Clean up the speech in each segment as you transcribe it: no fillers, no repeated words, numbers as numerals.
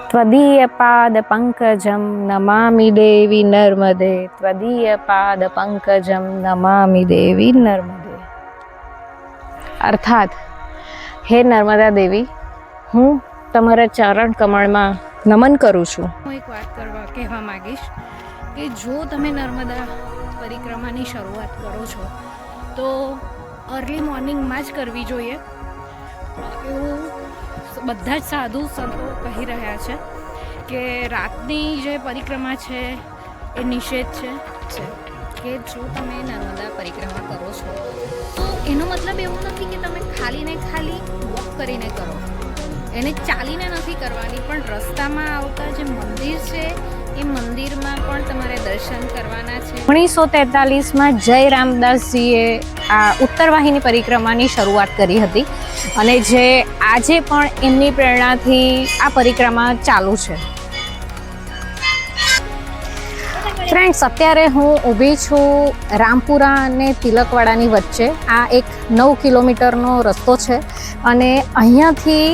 ત્વદીયપાદપંકજં નમામિ દેવી નર્મદે, ત્વદીયપાદપંકજં નમામિ દેવી નર્મદે. અર્થાત, હે નર્મદા દેવી, હું તમારા ચરણ કમળમાં નમન કરું છું. હું એક વાત કહેવા માંગીશ કે જો તમે નર્મદા પરિક્રમાની શરૂઆત કરો છો તો અર્લી મોર્નિંગમાં જ કરવી જોઈએ એવું બધા જ સાધુ સંતો કહી રહ્યા છે કે રાતની જે પરિક્રમા છે એ નિષેધ છે કે જો તમે નર્મદા પરિક્રમા કરો છો તો એનો મતલબ એવું નથી કે તમે ખાલી ને ખાલી વોક કરીને કરો, એને ચાલીને નથી કરવાની, પણ રસ્તામાં આવતા જે મંદિર છે એ મંદિરમાં પણ તમારે દર્શન કરવાના છે. 1943માં જય રામદાસજીએ આ ઉત્તર વાહિની પરિક્રમાની શરૂઆત કરી હતી અને જે આજે પણ એમની પ્રેરણાથી આ પરિક્રમા ચાલુ છે. ફ્રેન્ડ્સ, અત્યારે હું ઊભી છું રામપુરા અને તિલકવાડાની વચ્ચે. આ એક 9 કિલોમીટરનો રસ્તો છે અને અહીંયાથી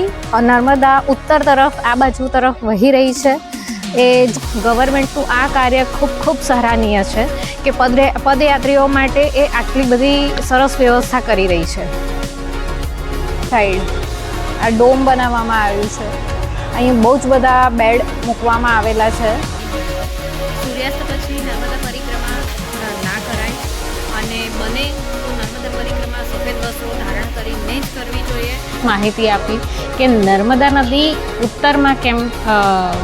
નર્મદા ઉત્તર તરફ આ બાજુ તરફ વહી રહી છે. એ ગવર્મેન્ટનું આ કાર્ય ખૂબ સરાહનીય છે કે પદયાત્રીઓ માટે એ આટલી બધી સરસ વ્યવસ્થા કરી રહી છે. સાઈડ આ ડોમ બનાવવામાં આવ્યું છે. અહીં બહુ જ બધા બેડ મૂકવામાં આવેલા છે. સૂર્યાસ્ત પછી નર્મદા પરિક્રમા ના કરાય અને બને તો નર્મદા પરિક્રમા સફેદ વસ્ત્રો ધારણ કરીને જ કરવી જોઈએ. માહિતી આપી કે નર્મદા નદી ઉત્તરમાં કેમ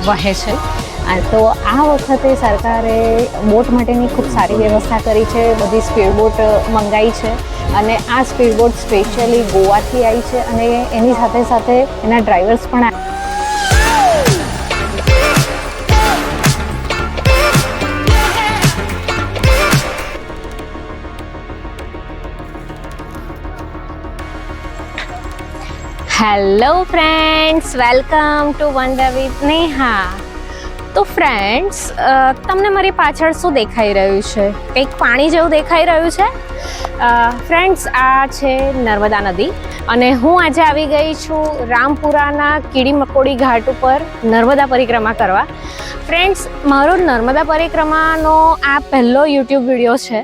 વહે છે. તો આ વખતે સરકારે બોટ માટેની ખૂબ સારી વ્યવસ્થા કરી છે. બધી સ્પીડ બોટ મંગાવી છે અને આ સ્પીડ બોટ સ્પેશિયલી ગોવાથી આવી છે અને એની સાથે સાથે એના ડ્રાઈવર્સ પણ hello friends, welcome to wonder with Neha. તો ફ્રેન્ડ્સ, તમને મારી પાછળ શું દેખાઈ રહ્યું છે? કંઈક પાણી જેવું દેખાઈ રહ્યું છે. ફ્રેન્ડ્સ, આ છે નર્મદા નદી અને હું આજે આવી ગઈ છું રામપુરાના કીડી મકોડી ઘાટ ઉપર નર્મદા પરિક્રમા કરવા. ફ્રેન્ડ્સ, મારો નર્મદા પરિક્રમાનો આ પહેલો યુટ્યુબ વિડીયો છે.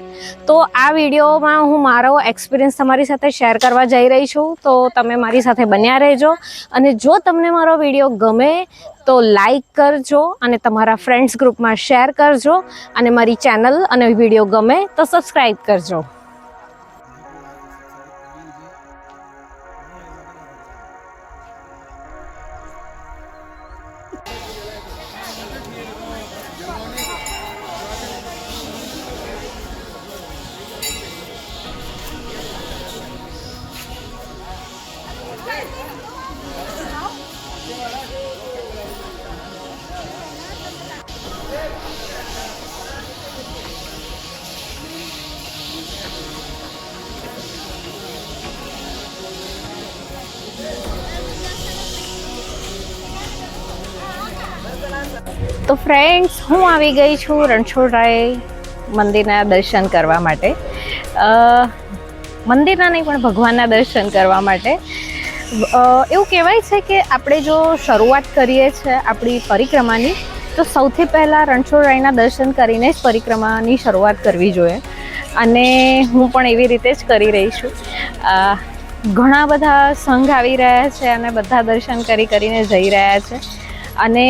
તો આ વિડીયોમાં હું મારો એક્સપિરિયન્સ તમારી સાથે શેર કરવા જઈ રહી છું. તો તમે મારી સાથે બન્યા રહેજો અને જો તમને મારો વિડીયો ગમે તો લાઈક કરજો અને તમારા ફ્રેન્ડ્સ ગ્રુપમાં શેર કરજો અને મારી ચેનલ અને વિડીયો ગમે તો સબસ્ક્રાઈબ કરજો. તો ફ્રેન્ડ્સ, હું આવી ગઈ છું રણછોડરાય મંદિરના દર્શન કરવા માટે. મંદિરના નહીં પણ ભગવાનના દર્શન કરવા માટે. એવું કહેવાય છે કે આપણે જો શરૂઆત કરીએ છીએ આપણી પરિક્રમાની તો સૌથી પહેલાં રણછોડરાયના દર્શન કરીને જ પરિક્રમાની શરૂઆત કરવી જોઈએ અને હું પણ એવી રીતે જ કરી રહી છું. ઘણા બધા સંઘ આવી રહ્યા છે અને બધા દર્શન કરીને જઈ રહ્યા છે અને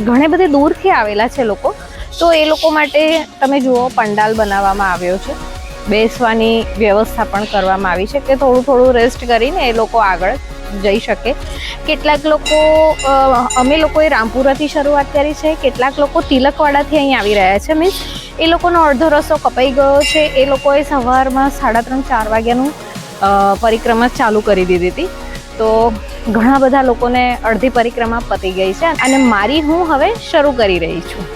ઘણે બધે દૂરથી આવેલા છે લોકો. તો એ લોકો માટે તમે જુઓ પંડાલ બનાવવામાં આવ્યો છે, બેસવાની વ્યવસ્થા પણ કરવામાં આવી છે કે થોડું રેસ્ટ કરીને એ લોકો આગળ જઈ શકે. કેટલાક લોકો અમે લોકોએ રામપુરાથી શરૂઆત કરી છે, કેટલાક લોકો તિલકવાડાથી અહીં આવી રહ્યા છે. મીન્સ એ લોકોનો અડધો રસ્તો કપાઈ ગયો છે. એ લોકોએ સવારમાં 3:30-4 વાગ્યાનું પરિક્રમા ચાલુ કરી દીધી હતી. તો ઘણા બધા લોકોને અડધી પરિક્રમા પતી ગઈ છે અને મારી હું હવે શરૂ કરી રહી છું.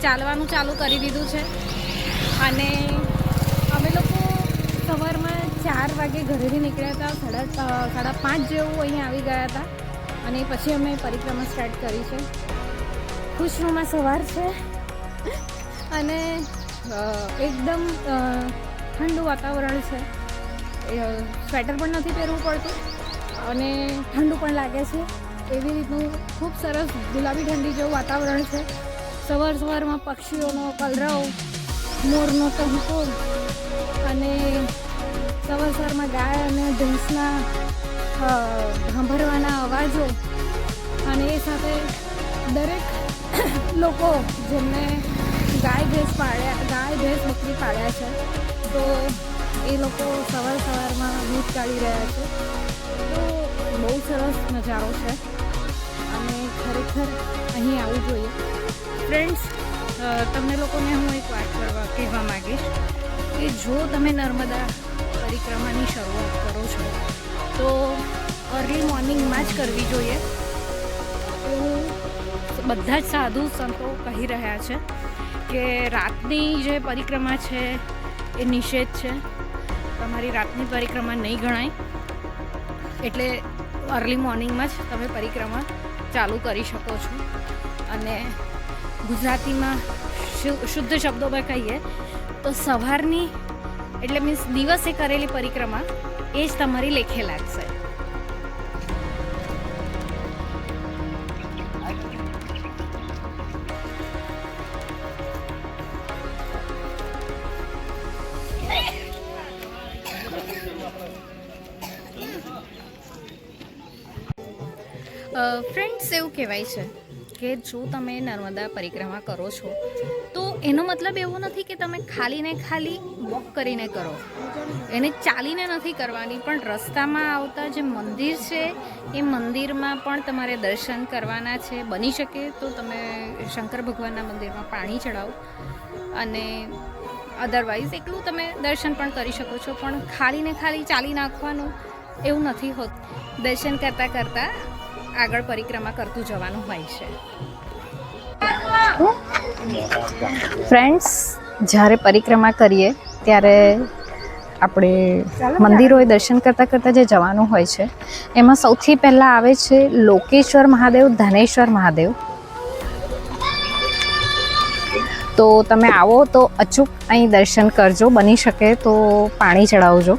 ચાલવાનું ચાલુ કરી દીધું છે અને અમે લોકો સવારમાં 4 વાગે ઘરેથી નીકળ્યા હતા, 5:30 જેવું અહીંયા આવી ગયા હતા અને પછી અમે પરિક્રમા સ્ટાર્ટ કરી છે. ખુશનુમા સવાર છે અને એકદમ ઠંડુ વાતાવરણ છે. સ્વેટર પણ નથી પહેરવું પડતું અને ઠંડુ પણ લાગે છે. એવી રીતનું ખૂબ સરસ ગુલાબી ઠંડી જેવું વાતાવરણ છે. સવારમાં પક્ષીઓનો કલરવ, મોરનો ટહુકો અને સવારમાં ગાય અને ભેંસના સાંભળવાના અવાજો અને એ સાથે દરેક લોકો જેમને ગાય ભેંસ બકરી પાળ્યા છે તો એ લોકો સવારમાં દૂધ કાઢી રહ્યા છે. તો બહુ સરસ નજારો છે અને ખરેખર અહીં આવવું જોઈએ. ફ્રેન્ડ્સ, તમને લોકોને હું એક વાત કહેવા માગીશ કે જો તમે નર્મદા પરિક્રમાની શરૂઆત કરો છો તો અર્લી મોર્નિંગમાં જ કરવી જોઈએ એવું બધા જ સાધુ સંતો કહી રહ્યા છે કે રાતની જે પરિક્રમા છે એ નિષેધ છે. તમારી રાતની પરિક્રમા નહીં ગણાય, એટલે અર્લી મોર્નિંગમાં જ તમે પરિક્રમા ચાલુ કરી શકો છો. અને ગુજરાતીમાં શુદ્ધ શબ્દોમાં કહીએ તો સવારની એટલે મીન્સ દિવસે કરેલી પરિક્રમા એ જ તમારી લેખે લાગશે. ફ્રેન્ડ્સ, એવું કહેવાય છે કે જો તમે નર્મદા પરિક્રમા કરો છો તો એનો મતલબ એવો નથી કે તમે ખાલી વોક કરીને કરો, એને ચાલીને નથી કરવાની, પણ રસ્તામાં આવતા જે મંદિર છે એ મંદિરમાં પણ તમારે દર્શન કરવાના છે. બની શકે તો તમે શંકર ભગવાનના મંદિરમાં પાણી ચડાવો અને અદરવાઇઝ એકલું તમે દર્શન પણ કરી શકો છો. પણ ખાલી ચાલી નાખવાનું એવું નથી હોતું. દર્શન કરતાં આગળ પરિક્રમા કરતું જવાનું હોય છે. ફ્રેન્ડ્સ, જ્યારે પરિક્રમા કરીએ ત્યારે આપણે મંદિરોએ દર્શન કરતાં જે જવાનું હોય છે એમાં સૌથી પહેલાં આવે છે લોકેશ્વર મહાદેવ, ધનેશ્વર મહાદેવ. તો તમે આવો તો અચૂક અહીં દર્શન કરજો, બની શકે તો પાણી ચડાવજો.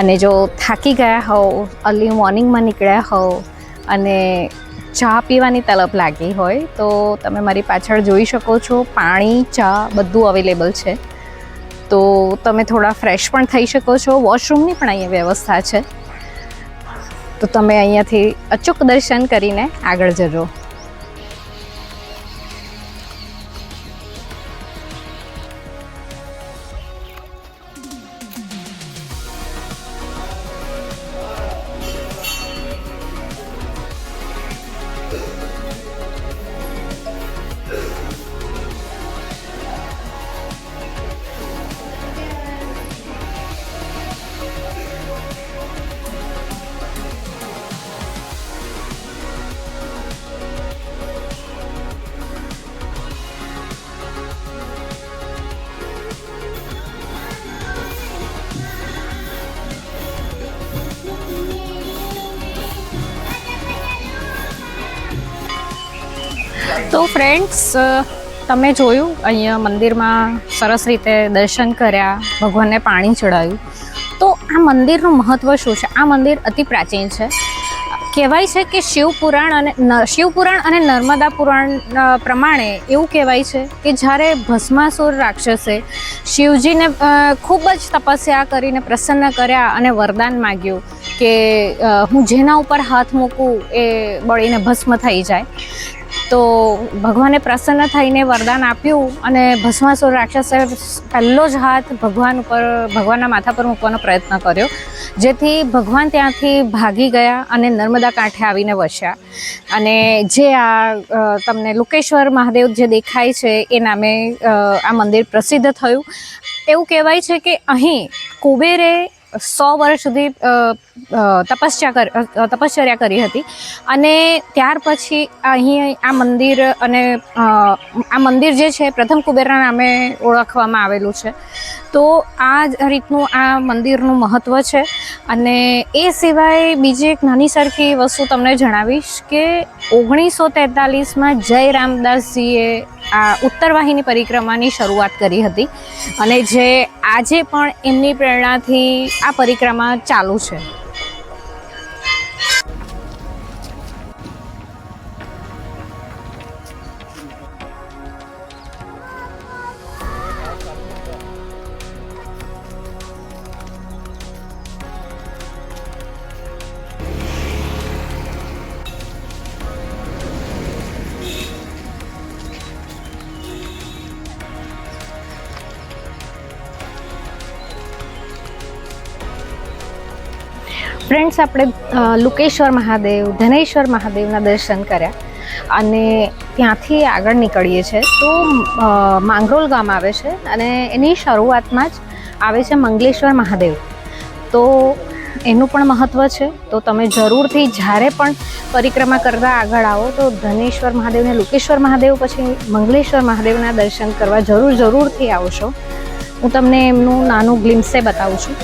અને જો થાકી ગયા હોવ, અર્લી મોર્નિંગમાં નીકળ્યા હોવ અને ચા પીવાની તલબ લાગી હોય તો તમે મારી પાછળ જોઈ શકો છો, પાણી, ચા બધું અવેલેબલ છે. તો તમે થોડા ફ્રેશ પણ થઈ શકો છો. વોશરૂમની પણ અહીંયા વ્યવસ્થા છે. તો તમે અહીંયાથી અચૂક દર્શન કરીને આગળ જજો. તો ફ્રેન્ડ્સ, તમે જોયું અહીંયા મંદિરમાં સરસ રીતે દર્શન કર્યા, ભગવાનને પાણી ચડાવ્યું. તો આ મંદિરનું મહત્ત્વ શું છે? આ મંદિર અતિ પ્રાચીન છે. કહેવાય છે કે શિવપુરાણ અને નર્મદા પુરાણ પ્રમાણે એવું કહેવાય છે કે જ્યારે ભસ્માસુર રાક્ષસે શિવજીને ખૂબ જ તપસ્યા કરીને પ્રસન્ન કર્યા અને વરદાન માગ્યું કે હું જેના ઉપર હાથ મૂકું એ બળીને ભસ્મ થઈ જાય. તો ભગવાને પ્રસન્ન થઈને વરદાન આપ્યું અને ભસ્માસુર રાક્ષસે પહેલો જ હાથ ભગવાનના માથા પર મૂકવાનો પ્રયત્ન કર્યો, જેથી ભગવાન ત્યાંથી ભાગી ગયા અને નર્મદા કાંઠે આવીને વસ્યા. અને જે આ તમને લુકેશ્વર મહાદેવ જે દેખાય છે એ નામે આ મંદિર પ્રસિદ્ધ થયું. એવું કહેવાય છે કે અહીં કુબેરે 100 વર્ષ સુધી તપશ્ચર્યા કરી હતી અને ત્યાર પછી અહીં આ મંદિર અને આ મંદિર જે છે પ્રથમ કુબેરના નામે ઓળખવામાં આવેલું છે. તો આ રીતનું આ મંદિરનું મહત્ત્વ છે. અને એ સિવાય બીજી એક નાની સરખી વસ્તુ તમને જણાવીશ કે 1943માં જય રામદાસજીએ આ ઉત્તરવાહિની પરિક્રમાની શરૂઆત કરી હતી અને જે આજે પણ એમની પ્રેરણાથી આ પરિક્રમા ચાલુ છે. ફ્રેન્ડ્સ, આપણે લુકેશ્વર મહાદેવ, ધનેશ્વર મહાદેવના દર્શન કર્યા અને ત્યાંથી આગળ નીકળીએ છીએ તો માંગરોળ ગામ આવે છે અને એની શરૂઆતમાં જ આવે છે મંગલેશ્વર મહાદેવ. તો એનું પણ મહત્ત્વ છે. તો તમે જરૂરથી જ્યારે પણ પરિક્રમા કરતા આગળ આવો તો ધનેશ્વર મહાદેવ ને લુકેશ્વર મહાદેવ પછી મંગલેશ્વર મહાદેવના દર્શન કરવા જરૂરથી આવશો. હું તમને એમનું નાનું ગ્લિમ્સે બતાવું છું.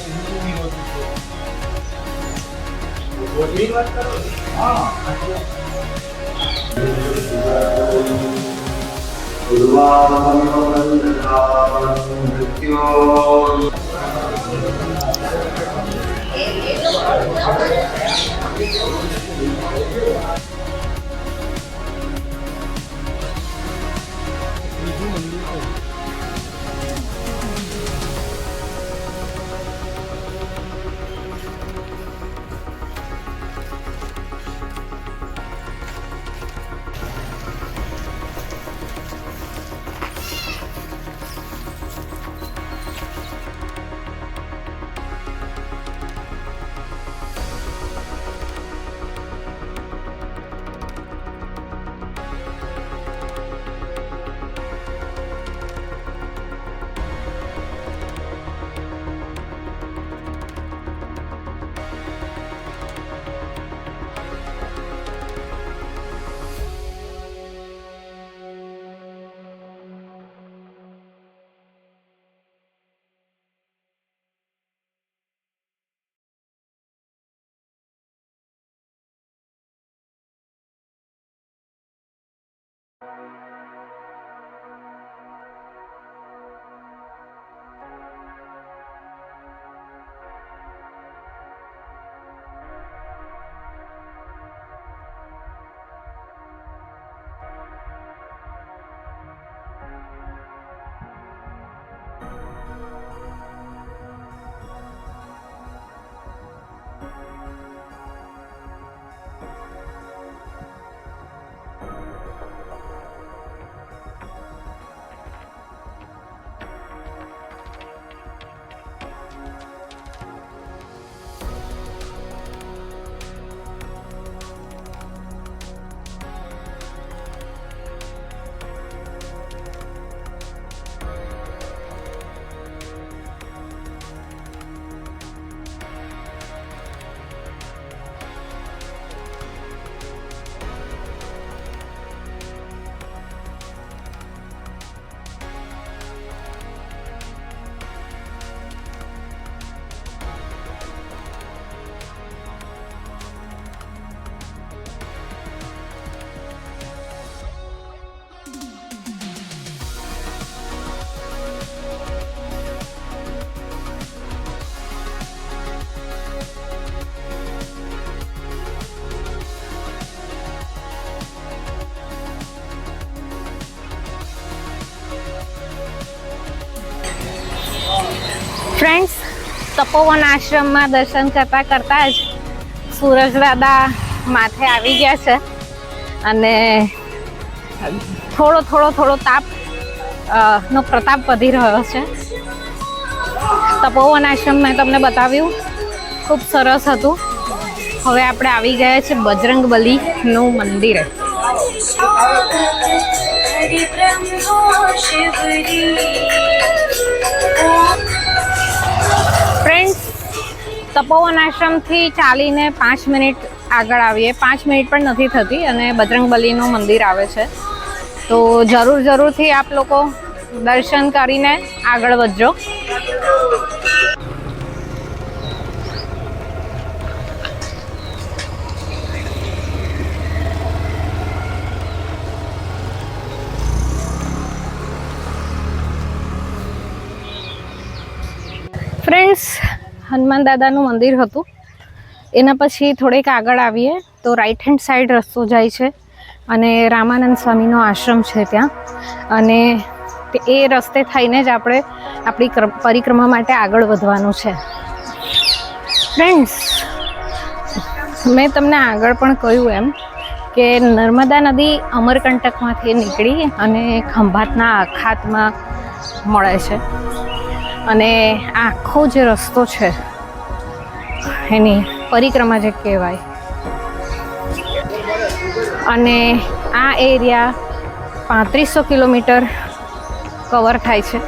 તપોવન આશ્રમમાં દર્શન કરતા કરતા જ સૂરજ દાદા માથે આવી ગયા છે અને થોડો તાપ નો પ્રતાપ વધી રહ્યો છે. તપોવન આશ્રમ મેં તમને બતાવ્યું, ખૂબ સરસ હતું. હવે આપણે આવી ગયા છે બજરંગબલીનું મંદિરે. ફ્રેન્ડ્સ, તપોવન આશ્રમથી ચાલીને 5 મિનિટ આગળ આવીએ, 5 મિનિટ પણ નથી થતી અને બજરંગબલીનું મંદિર આવે છે. તો જરૂરથી આપ લોકો દર્શન કરીને આગળ વધજો. ફ્રેન્ડ્સ, હનુમાન દાદાનું મંદિર હતું. એના પછી થોડેક આગળ આવીએ તો રાઈટ હેન્ડ સાઈડ રસ્તો જાય છે અને રામાનંદ સ્વામીનો આશ્રમ છે ત્યાં. અને એ રસ્તે થઈને જ આપણે આપણી પરિક્રમા માટે આગળ વધવાનું છે. ફ્રેન્ડ્સ, મેં તમને આગળ પણ કહ્યું એમ કે નર્મદા નદી અમરકંટકમાંથી નીકળી અને ખંભાતના અખાતમાં મળે છે. અને આખો જે રસ્તો છે એની પરિક્રમા જે કહેવાય. અને આ એરિયા 3500 કિલોમીટર કવર થાય છે.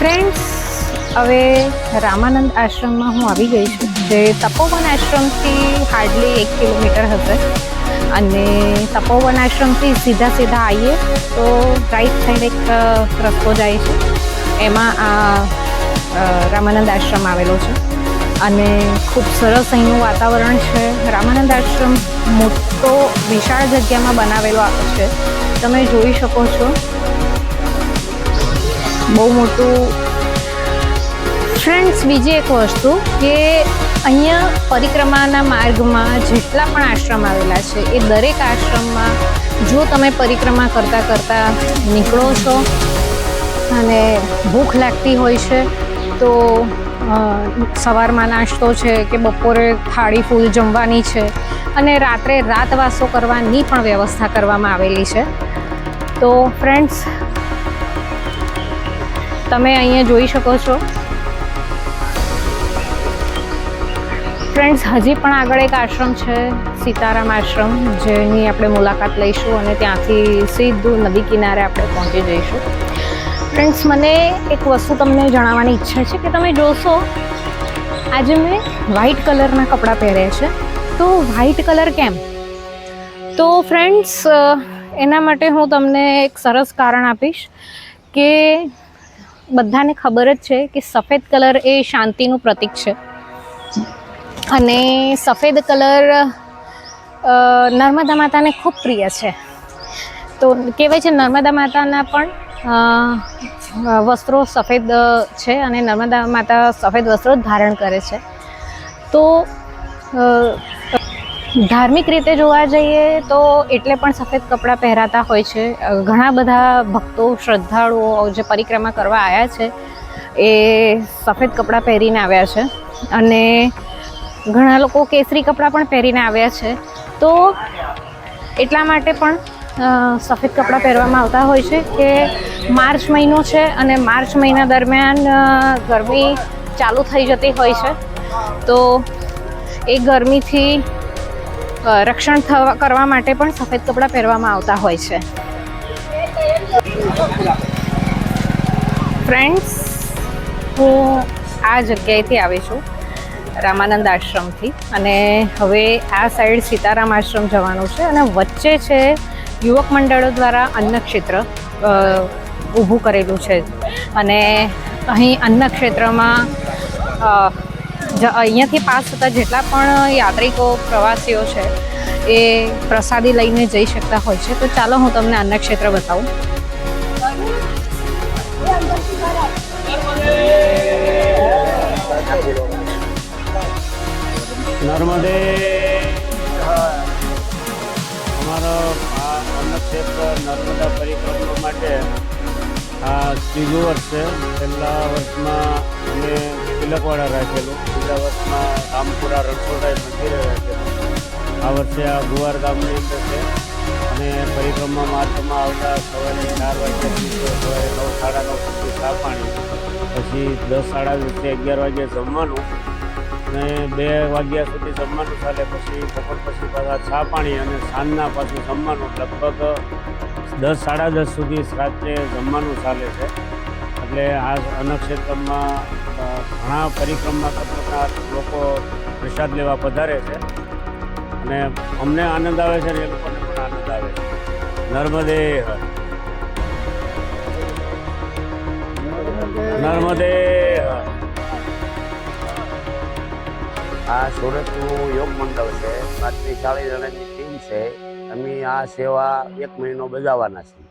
ફ્રેન્ડ્સ, હવે રામાનંદ આશ્રમમાં હું આવી ગઈ છું, જે તપોવન આશ્રમથી હાર્ડલી 1 કિલોમીટર હશે. અને તપોવન આશ્રમથી સીધા આવીએ તો રાઈટ સાઈડ એક રસ્તો જાય છે, એમાં આ રામાનંદ આશ્રમ આવેલો છે. અને ખૂબ સરસ અહીંનું વાતાવરણ છે. રામાનંદ આશ્રમ મોટો વિશાળ જગ્યામાં બનાવેલો છે, તમે જોઈ શકો છો. બહુ મોટું. ફ્રેન્ડ્સ, બીજી એક વસ્તુ કે અહીંયા પરિક્રમાના માર્ગમાં જેટલા પણ આશ્રમ આવેલા છે એ દરેક આશ્રમમાં જો તમે પરિક્રમા કરતાં નીકળો છો અને ભૂખ લાગતી હોય છે તો સવારમાં નાસ્તો છે કે બપોરે થાળી ફૂલ જમવાની છે અને રાત્રે રાતવાસો કરવાની પણ વ્યવસ્થા કરવામાં આવેલી છે. તો ફ્રેન્ડ્સ, તમે અહીંયા જોઈ શકો છો. ફ્રેન્ડ્સ, હજી પણ આગળ એક આશ્રમ છે, સીતારામ આશ્રમ, જેની આપણે મુલાકાત લઈશું અને ત્યાંથી સીધું નદી કિનારે આપણે પહોંચી જઈશું. ફ્રેન્ડ્સ, મને એક વસ્તુ તમને જણાવવાની ઈચ્છા છે કે તમે જોશો આજે મેં વ્હાઇટ કલરના કપડાં પહેર્યા છે. તો વ્હાઇટ કલર કેમ? તો ફ્રેન્ડ્સ, એના માટે હું તમને એક સરસ કારણ આપીશ કે બધાને ખબર જ છે કે સફેદ કલર એ શાંતિનું પ્રતીક છે. અને સફેદ કલર નર્મદા માતાને ખૂબ પ્રિય છે. તો કહેવાય છે નર્મદા માતાના પણ વસ્ત્રો સફેદ છે અને નર્મદા માતા સફેદ વસ્ત્રો ધારણ કરે છે. તો ધાર્મિક રીતે જોવા જઈએ તો એટલે પણ સફેદ કપડાં પહેરાતા હોય છે. ઘણા બધા ભક્તો, શ્રદ્ધાળુઓ જે પરિક્રમા કરવા આવ્યા છે એ સફેદ કપડાં પહેરીને આવ્યા છે અને ઘણા લોકો કેસરી કપડાં પણ પહેરીને આવ્યા છે. તો એટલા માટે પણ સફેદ કપડાં પહેરવામાં આવતા હોય છે કે માર્ચ મહિનો છે અને માર્ચ મહિના દરમિયાન ગરમી ચાલુ થઈ જતી હોય છે. તો એ ગરમીથી રક્ષણ કરવા માટે પણ સફેદ કપડાં પહેરવામાં આવતા હોય છે. ફ્રેન્ડ્સ, હું આ જગ્યાએથી આવી છું, રામાનંદ આશ્રમથી, અને હવે આ સાઈડ સીતારામ આશ્રમ જવાનું છે અને વચ્ચે છે યુવક મંડળો દ્વારા અન્ન ક્ષેત્ર ઊભું કરેલું છે અને અહીં અન્ન ક્ષેત્રમાં અહીંયાથી પાસ થતા જેટલા પણ યાત્રિકો પ્રવાસીઓ છે એ પ્રસાદી લઈને જઈ શકતા હોય છે. તો ચાલો હું તમને અન્ન ક્ષેત્ર બતાવું. નર્મદે અમારો આ અન્ન ક્ષેત્ર નર્મદા પરિક્રમા માટે આ ત્રીજું વર્ષ છે. પહેલા વર્ષમાં અમે તિલકવાડા રાખેલું, બીજા વર્ષમાં રામપુરા રણછોડરાય મંદિરે રાખેલું, આ વર્ષે આ ગુવાર ગામની અંદર છે. અને પરિક્રમા માર્ગમાં આવતા સવારે 4 વાગ્યાથી સવારે 9, સાડા 9 સુધી ચા પાણી, પછી 10, સાડા 10, 11 વાગ્યે જમવાનું અને 2 વાગ્યા સુધી જમવાનું ચાલે. પછી બપોર પછી પાછા ચા પાણી અને સાંજના પાછું જમવાનું. લગભગ 10, સાડા 10 સુધી રાત્રે જમવાનું ચાલે છે. એટલે આ અન્ન ક્ષેત્રમાં ઘણા પરિક્રમા કરતા લોકો પ્રસાદ લેવા પધારે છે અને અમને આનંદ આવે છે અને એ લોકોને પણ આનંદ આવે છે. નર્મદે નર્મદે. આ સુરતનું યોગ મંડળ છે. 40 જણાની ટીમ છે. અમે આ સેવા 1 મહિનો બજાવવાના છીએ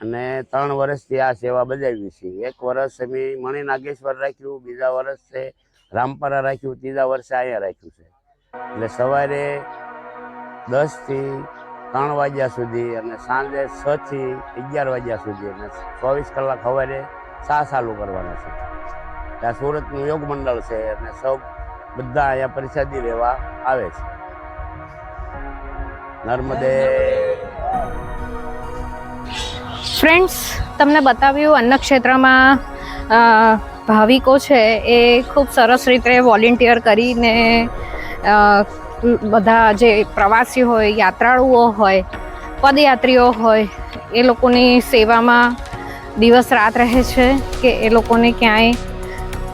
અને 3 વર્ષથી આ સેવા બજાવી છીએ. 1 વર્ષ અમે મણિ નાગેશ્વર રાખ્યું, બીજા વર્ષે રામપરા રાખ્યું, ત્રીજા વર્ષે અહીંયા રાખ્યું છે. એટલે સવારે 10 થી 3 વાગ્યા સુધી અને સાંજે 6 થી 11 વાગ્યા સુધી અને 24 કલાક સવારે ચા ચાલુ કરવાના છે. આ સુરતનું યોગ મંડળ છે અને સૌ બધા અહીંયા પ્રસાદી લેવા આવે છે. નર્મદે. ફ્રેન્ડ્સ, તમને બતાવ્યું અન્ન ક્ષેત્રમાં ભાવિકો છે એ ખૂબ સરસ રીતે વોલેન્ટિયર કરીને બધા જે પ્રવાસી હોય, યાત્રાળુઓ હોય, પદયાત્રીઓ હોય એ લોકોની સેવામાં દિવસ રાત રહે છે કે એ લોકોને ક્યાંય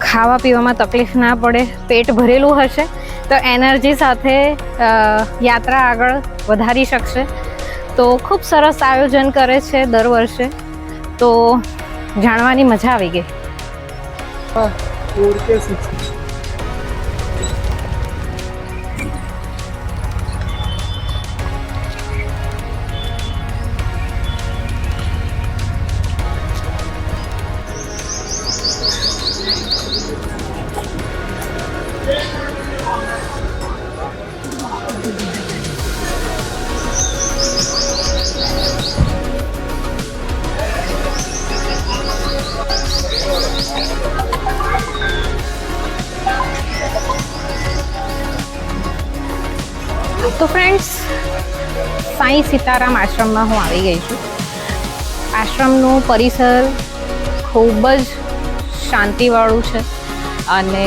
ખાવા પીવામાં તકલીફ ના પડે. પેટ ભરેલું હશે તો એનર્જી સાથે યાત્રા આગળ વધારી શકશે. તો ખૂબ સરસ આયોજન કરે છે દર વર્ષે. તો જાણવાની મજા આવી ગઈ. તો ફ્રેન્ડ્સ, સાંઈ સીતારામ આશ્રમમાં હું આવી ગઈ છું. આશ્રમનું પરિસર ખૂબ જ શાંતિવાળું છે અને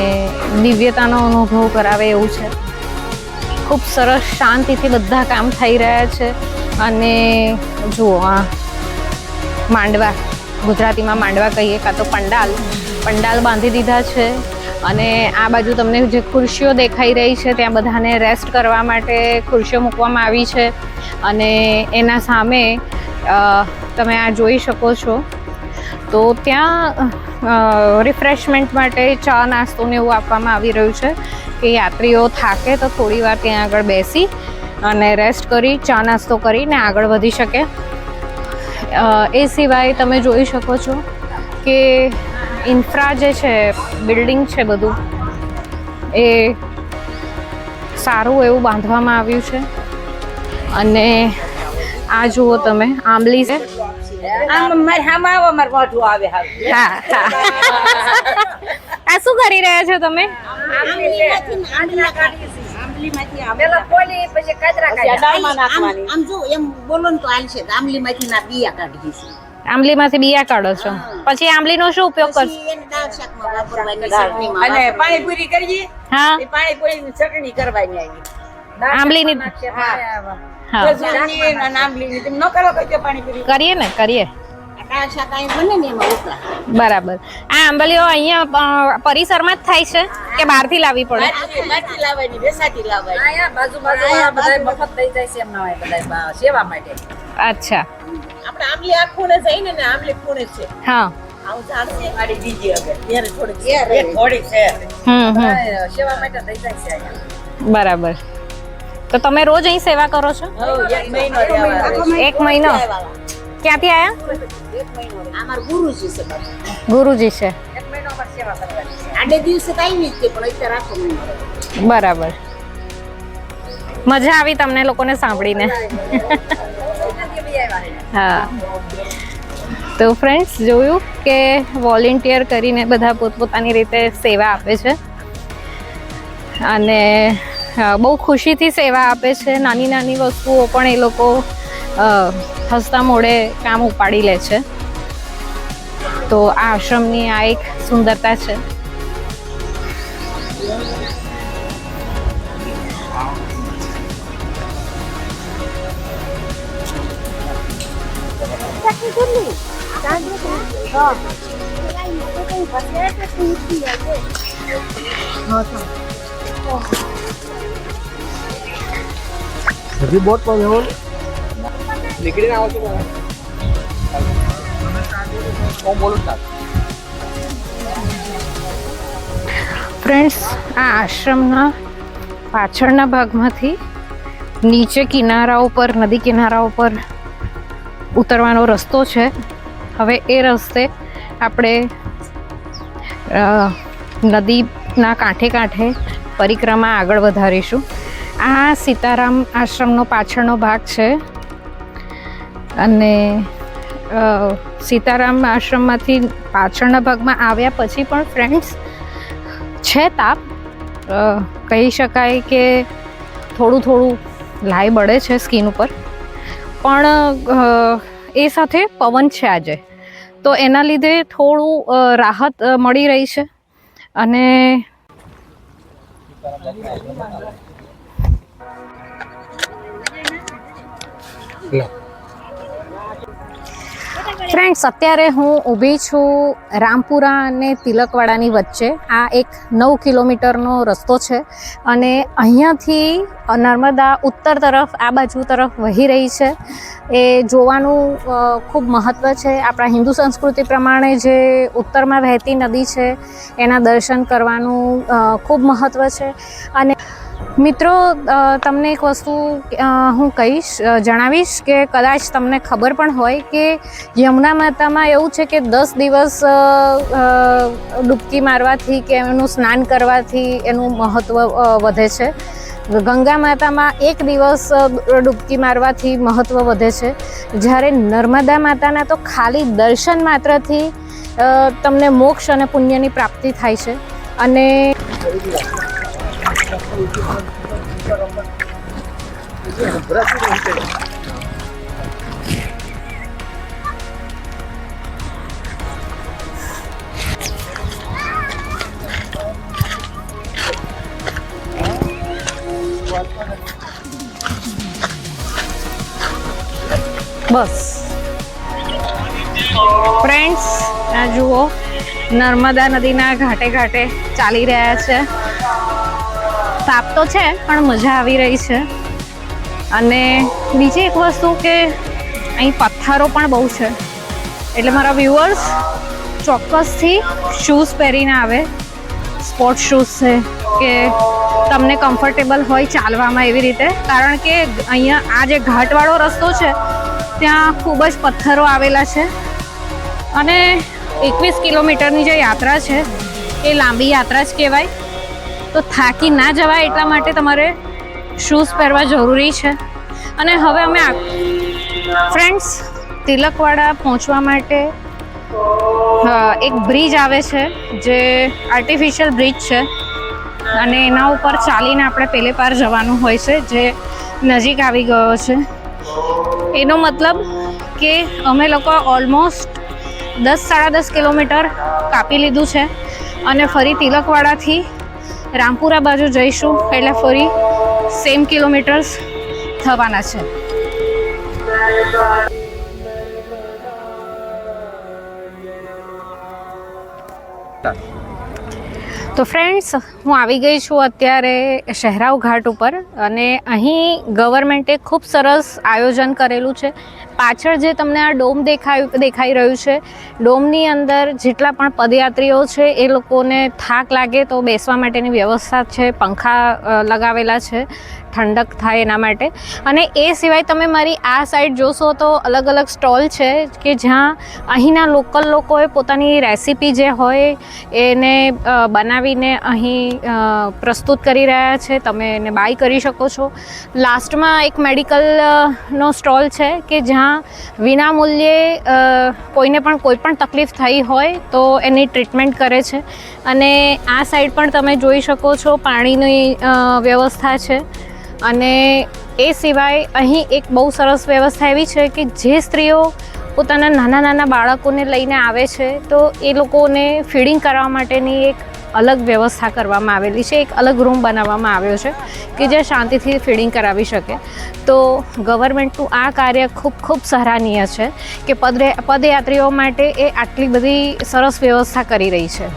દિવ્યતાનો અનુભવ કરાવે એવું છે. ખૂબ સરસ શાંતિથી બધા કામ થઈ રહ્યા છે. અને જુઓ, આ માંડવા, ગુજરાતીમાં માંડવા કહીએ કાં તો પંડાલ બાંધી દીધા છે. અને આ બાજુ તમને જે ખુરશીઓ દેખાઈ રહી છે ત્યાં બધાને રેસ્ટ કરવા માટે ખુરશીઓ મૂકવામાં આવી છે. અને એના સામે તમે આ જોઈ શકો છો તો ત્યાં રિફ્રેશમેન્ટ માટે ચા નાસ્તો ને એવું આપવામાં આવી રહ્યું છે કે યાત્રીઓ થાકે તો થોડી વાર ત્યાં આગળ બેસી અને રેસ્ટ કરી ચા નાસ્તો કરીને આગળ વધી શકે. એ સિવાય તમે જોઈ શકો છો કે ઇન્ફ્રા જે છે, બિલ્ડિંગ છે, બધું એ સારું એવું બાંધવામાં આવ્યું છે. અને આ જુઓ તમે, આંબલી છે. આ શું કરી રહ્યા છો તમે? આંબલીમાંથી બિયા કાઢો છો, પછી આંબલીનો શું ઉપયોગ કરશો? અને પાણીપુરી કરીએ. હા, પાણીપુરી ચટણી કરવાની. આંબલીની કરીએ ને, કરીએ. બરાબર. આ આંબલીઓ અહીંયા પરિસરમાં જ થાય છે કે બહારથી લાવવી પડે? બાજુ મફત થઈ જાય છે એમના સેવા માટે. અચ્છા આપણે આમલી આ ખૂણે જઈને ને આમલી ખૂણે છે હા આવું ઝાડ છે મારી દીદી હવે ત્યારે થોડીક એક ઘોડી છે સેવા માટે થઈ જાય છે અહીંયા. બરાબર. તો તમે રોજ અહીં સેવા કરો છો? એક મહિનો રહેવા. એક મહિનો ક્યાંથી આયા? એક મહિનો અમાર ગુરુજી છે બાપુ. ગુરુજી છે. એક મહિનો અમાર સેવા કરવાની છે. આડે દિવસે કાઈ જ છે પણ અત્યારે આખો મહિનો. બરાબર. મજા આવી તમને લોકોને સાંભળીને? હા. તો ફ્રેન્ડ્સ જોયું કે વોલેન્ટિયર કરીને બધા પોતપોતાની રીતે સેવા આપે છે અને બહુ ખુશીથી સેવા આપે છે. નાની નાની વસ્તુઓ પણ એ લોકો હસતા મોઢે કામ ઉપાડી લે છે. તો આ આશ્રમની આ એક સુંદરતા છે. બોટ પર નીકળીને આવો છો બોલું ફ્રેન્ડ્સ આ આશ્રમના પાછળના ભાગમાંથી નીચે કિનારાઓ પર નદી કિનારાઓ પર ઉતરવાનો રસ્તો છે. હવે એ રસ્તે આપણે નદીના કાંઠે કાંઠે પરિક્રમા આગળ વધારીશું. આ સીતારામ આશ્રમનો પાછળનો ભાગ છે અને સીતારામ આશ્રમમાંથી પાછળના ભાગમાં આવ્યા પછી પણ ફ્રેન્ડ્સ છે તાપ. કહી શકાય કે થોડું થોડું લાઈ બળે છે સ્કિન ઉપર, પણ એ સાથે પવન છે આજે, તો એના લીધે થોડું રાહત મળી રહી છે. અને ફ્રેન્ડ્સ અત્યારે હું ઊભી છું રામપુરા અને તિલકવાડાની વચ્ચે. આ એક 9 કિલોમીટરનો રસ્તો છે અને અહીંયાથી નર્મદા ઉત્તર તરફ આ બાજુ તરફ વહી રહી છે. એ જોવાનું ખૂબ મહત્ત્વ છે. આપણા હિન્દુ સંસ્કૃતિ પ્રમાણે જે ઉત્તરમાં વહેતી નદી છે એના દર્શન કરવાનું ખૂબ મહત્ત્વ છે. અને મિત્રો તમને એક વસ્તુ હું જણાવીશ કે કદાચ તમને ખબર પણ હોય કે યમુના માતામાં એવું છે કે 10 દિવસ ડૂબકી મારવાથી કે એનું સ્નાન કરવાથી એનું મહત્ત્વ વધે છે. ગંગા માતામાં 1 દિવસ ડૂબકી મારવાથી મહત્ત્વ વધે છે. જ્યારે નર્મદા માતાના તો ખાલી દર્શન માત્રથી તમને મોક્ષ અને પુણ્યની પ્રાપ્તિ થાય છે. અને બસ ફ્રેન્ડ્સ આ જુઓ નર્મદા નદીના ઘાટે ઘાટે ચાલી રહ્યા છે. તાપ તો છે પણ મજા આવી રહી છે. અને બીજી એક વસ્તુ કે અહીં પથ્થરો પણ બહુ છે, એટલે મારા વ્યુઅર્સ ચોક્કસથી શૂઝ પહેરીને આવે. સ્પોર્ટ શૂઝ છે કે તમને કમ્ફર્ટેબલ હોય ચાલવામાં એવી રીતે, કારણ કે અહીંયા આ જે ઘાટવાળો રસ્તો છે ત્યાં ખૂબ જ પથ્થરો આવેલા છે. અને 21 કિલોમીટરની જે યાત્રા છે એ લાંબી યાત્રા જ કહેવાય. તો થાકી ના જવાય એટલા માટે તમારે શૂઝ પહેરવા જરૂરી છે. અને હવે અમે ફ્રેન્ડ્સ તિલકવાડા પહોંચવા માટે એક બ્રિજ આવે છે જે આર્ટિફિશિયલ બ્રિજ છે અને એના ઉપર ચાલીને આપણે પેલે પાર જવાનું હોય છે, જે નજીક આવી ગયો છે. એનો મતલબ કે અમે લોકો ઓલમોસ્ટ 10-10.5 કિલોમીટર કાપી લીધું છે અને ફરી તિલકવાડાથી રામપુરા બાજુ જઈશું એટલે ફરી સેમ કિલોમીટર્સ થવાના છે. તો ફ્રેન્ડ્સ હું આવી ગઈ છું અત્યારે શહેરાવ ઘાટ ઉપર અને અહીં ગવર્મેન્ટે ખૂબ સરસ આયોજન કરેલું છે. પાછળ જે તમને આ ડોમ દેખાઈ રહ્યું છે, ડોમની અંદર જેટલા પણ પદયાત્રીઓ છે એ લોકોને થાક લાગે તો બેસવા માટેની વ્યવસ્થા છે, પંખા લગાવેલા છે ઠંડક થાય એના માટે. અને એ સિવાય તમે મારી આ સાઈડ જોશો તો અલગ અલગ સ્ટોલ છે કે જ્યાં અહીંના લોકલ લોકોએ પોતાની રેસીપી જે હોય એને બનાવીને અહીં પ્રસ્તુત કરી રહ્યા છે. તમે એને બાય કરી શકો છો. લાસ્ટમાં એક મેડિકલનો સ્ટોલ છે કે જ્યાં વિનામૂલ્યે કોઈને પણ કોઈ પણ તકલીફ થઈ હોય તો એની ટ્રીટમેન્ટ કરે છે. અને આ સાઈડ પણ તમે જોઈ શકો છો પાણીની વ્યવસ્થા છે. અને એ સિવાય અહીં એક બહુ સરસ વ્યવસ્થા એવી છે કે જે સ્ત્રીઓ પોતાના નાના નાના બાળકોને લઈને આવે છે તો એ લોકોને ફીડિંગ કરવા માટેની એક અલગ વ્યવસ્થા કરવામાં આવેલી છે. એક અલગ રૂમ બનાવવામાં આવ્યો છે કે જે શાંતિથી ફીડિંગ કરાવી શકે. તો ગવર્મેન્ટનું આ કાર્ય ખૂબ ખૂબ સરાહનીય છે કે પદયાત્રીઓ માટે એ આટલી બધી સરસ વ્યવસ્થા કરી રહી છે.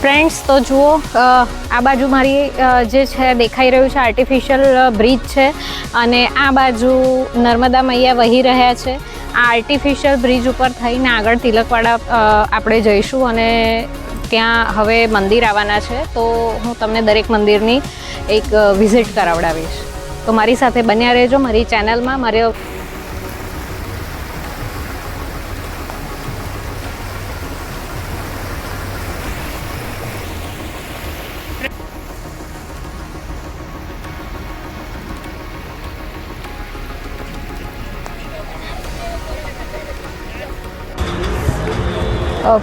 ફ્રેન્ડ્સ, તો જુઓ આ બાજુ મારી જે છે દેખાઈ રહ્યું છે આર્ટિફિશિયલ બ્રિજ છે અને આ બાજુ નર્મદા મૈયા વહી રહ્યા છે. આ આર્ટિફિશિયલ બ્રિજ ઉપર થઈને આગળ તિલકવાડા આપણે જઈશું અને ત્યાં હવે મંદિર આવવાના છે. તો હું તમને દરેક મંદિરની એક વિઝિટ કરાવડાવીશ. તો મારી સાથે બન્યા રહેજો મારી ચેનલમાં. મારે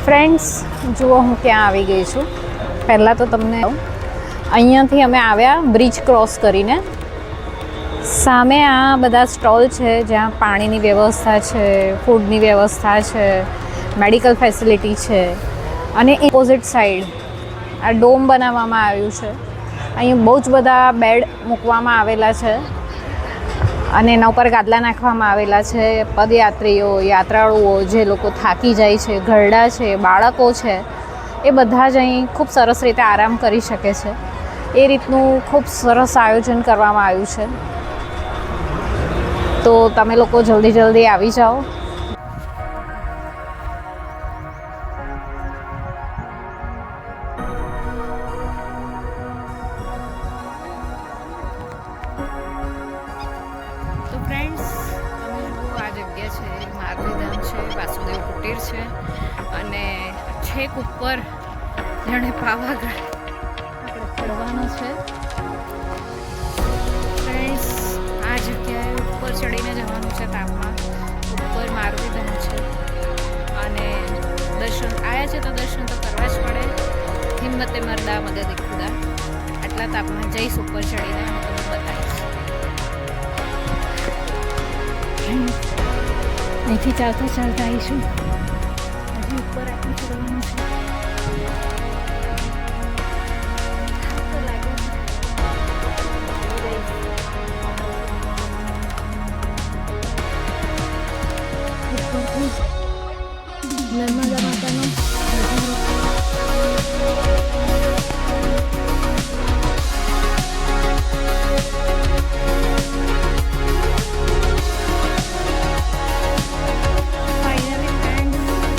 ફ્રેન્ડ્સ, જુઓ હું ક્યાં આવી ગઈ છું. પહેલાં તો તમને અહીંયાથી અમે આવ્યા બ્રિજ ક્રોસ કરીને. સામે આ બધા સ્ટોલ છે જ્યાં પાણીની વ્યવસ્થા છે, ફૂડની વ્યવસ્થા છે, મેડિકલ ફેસિલિટી છે. અને ઓપોઝિટ સાઈડ આ ડોમ બનાવવામાં આવ્યું છે. અહીં બહુ જ બધા બેડ મૂકવામાં આવેલા છે અને એના ઉપર ગાદલા નાખવામાં આવેલા છે. પદયાત્રીઓ, યાત્રાળુઓ, જે લોકો થાકી જાય છે, ઘરડા છે, બાળકો છે, એ બધા જ અહીં ખૂબ સરસ રીતે આરામ કરી શકે છે. એ રીતનું ખૂબ સરસ આયોજન કરવામાં આવ્યું છે. તો તમે લોકો જલ્દી આવી જાઓ. તો ફ્રેન્ડ્સ, તમે જુઓ આ જગ્યા છે મારુતિધામ છે, વાસુદેવ કુટીર છે અને છેક ઉપર જાણે પાવાગઢ આપણે ચડવાનું છે. ફ્રેન્ડ્સ, આ જગ્યાએ ઉપર ચડીને જવાનું છે તાપમાં. ઉપર મારુતિધામ છે અને દર્શન આવ્યા છે તો દર્શન તો કરવા જ પડે. હિંમતે મરદા મદદ ખુદા. આટલા તાપમાં જઈશ ઉપર ચડીને અને તમને બતાવીશ. અહીંથી ચાલતા આવીશું. હજી ઉપર આપણે ચડવાનું છે. નર્મદા માતાનો ફાઇનલી ફ્રેન્ડ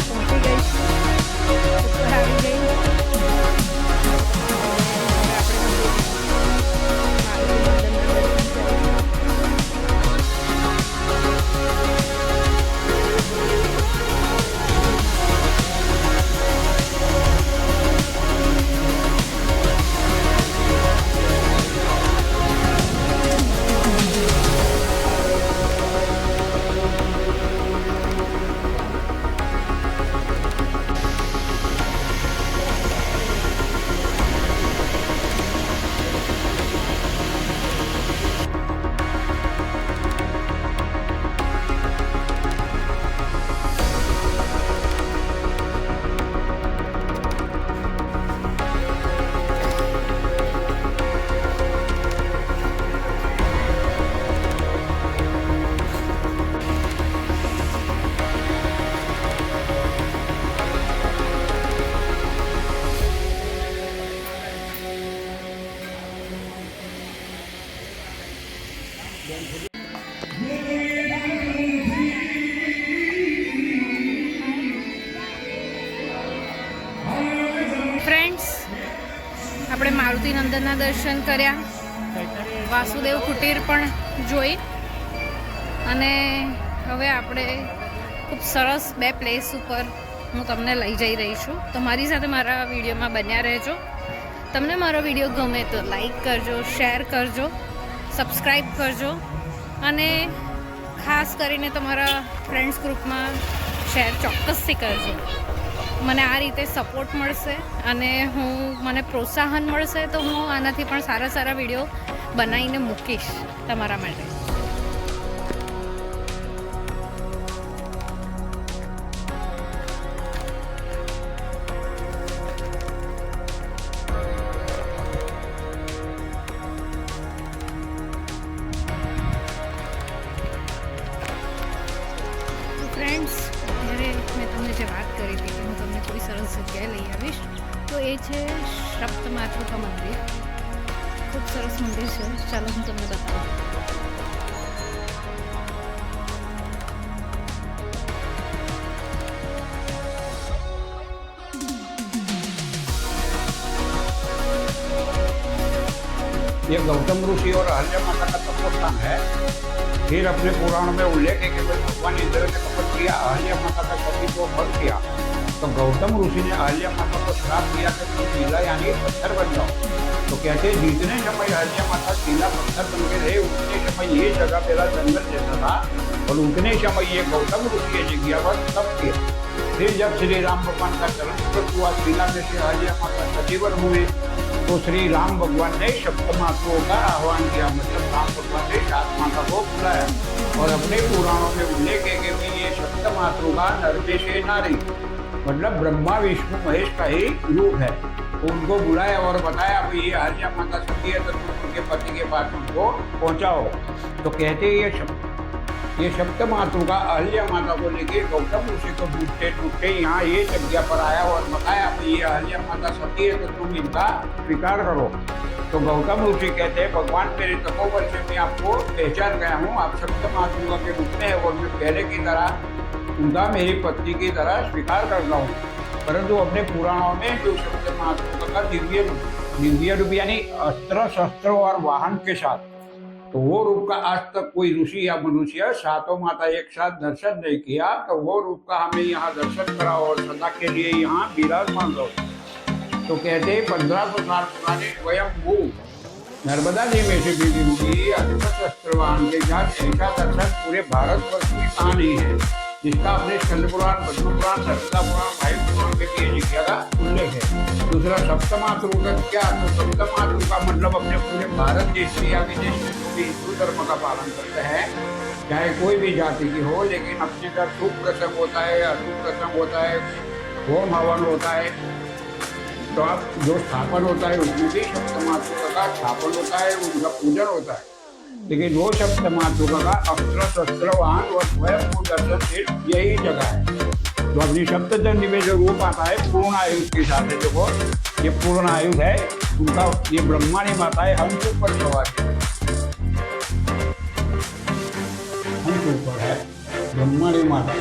પહોંચી ગઈ છું. મારુતિ નંદનના દર્શન કર્યા, વાસુદેવ કુટીર પણ જોઈ અને હવે આપણે ખૂબ સરસ 2 પ્લેસ ઉપર હું તમને લઈ જઈ રહી છું. તો મારી સાથે મારા વિડીયોમાં બન્યા રહેજો. તમને મારો વિડીયો ગમે તો લાઈક કરજો, શેર કરજો, સબસ્ક્રાઈબ કરજો અને ખાસ કરીને તમારા ફ્રેન્ડ્સ ગ્રુપમાં શેર ચોક્કસથી કરજો. મને આ રીતે સપોર્ટ મળશે અને મને પ્રોત્સાહન મળશે તો હું આનાથી પણ સારા સારા વિડીયો બનાવીને મૂકીશ તમારા માટે. ફ્રેન્ડ્સ, અત્યારે મેં તમને જે વાત કરી હતી કે હું તમને કોઈ સરસ જગ્યાએ લઈ આવીશ, તો એ છે સપ્તમાતૃકા મંદિર. ખૂબ સરસ મંદિર છે, ચાલો હું તમને બતાવું. ये गौतम ऋषि और अहल्या माता का तपोस्थान है। फिर अपने पुराण में उल्लेख है कि भगवान इंद्र ने तपस्या किया, अहल्या माता का पति को भर किया, तो गौतम ऋषि ने अहल्या माता को श्राप दिया कि तुम शीला यानी पत्थर बन जाओ। तो कहते हैं जितने समय अहल्या माता शीला पत्थर बन के रहे उतने समय ये जगह पहला जंगल जैसा था और उतने समय ये गौतम ऋषि ये जगह पर तप किया। फिर जब श्री राम भगवान का चरण हुआ, शीला में से अहल्या माता सजीवन हुए, तो श्री राम भगवान ने सप्तमातृओं का आह्वान किया, मतलब राम भगवान ने 7 माता को बुलाया और अपने पुराणों में उल्लेख है कि ये सप्तमातृ का नरवे से नारी मतलब ब्रह्मा विष्णु महेश का ही रूप है। तो उनको बुलाया और बताया भाई ये अहल्या माता सती है तो तुम उनके पति के पास उनको पहुँचाओ। तो कहते ये सप्तमातृ का अहल्या माता को लेके गौतम ऋषि को ढूंढते ढूंढते यहाँ ये जगह पर आया और बताया कि ये अहल्या माता सती है तो तुम इनका स्वीकार करो। तो गौतम ऋषि कहते हैं भगवान मेरे तपोबल से मैं आपको पहचान गया हूँ, आप सप्तमातृका के रूप में है और मैं पहले की तरह उनका मेरी पत्नी की तरह स्वीकार करता हूँ। परंतु अपने पुराणों में जो सप्तमातृका का दिव्य रूप यानी अस्त्र शस्त्र और वाहन के साथ, तो वो रूप का आज तक कोई ऋषि या मनुष्य 7 माता एक साथ दर्शन नहीं किया। तो वो रूप का हमें यहाँ दर्शन करा और सदा के लिए यहाँ विराजमान लो। तो कहते 1500 साल पुराने स्वयं वो नर्मदा जी में से बीवी हुई अस्त्र वाहन के साथ ऐसा दर्शन पूरे भारतवर्ष में कहाँ नहीं है, जिसका अपने स्कंद पुराण, पद्म पुराण, नर्मदा पुराण, वायु पुराण में किए जगह का उल्लेख है। दूसरा सप्तमातृ का क्या, तो सप्तमातृ का मतलब अपने पूरे भारत देश में या विदेश में जो भी हिंदू धर्म का पालन करते हैं, चाहे कोई भी जाति की हो, लेकिन अपने घर शुभ प्रसंग होता है, अशुभ प्रसंग होता है, होम हवन होता है, तो आप जो स्थापन होता है उसमें भी सप्तमातृका का स्थापन होता है, उनका पूजन होता है। लेकिन वो सप्तमातृका का अस्त्र शस्त्र वाहन और स्वयं को दर्शन सिर्फ यही जगह है। तो अपनी सप्तचंडी में जो रूप आता है पूर्ण आयुष के साथ है, देखो ये पूर्ण आयुष है उनका, ये ब्रह्माणी माता है, हमके ऊपर सवार है, हमके ऊपर है ब्रह्माणी माता।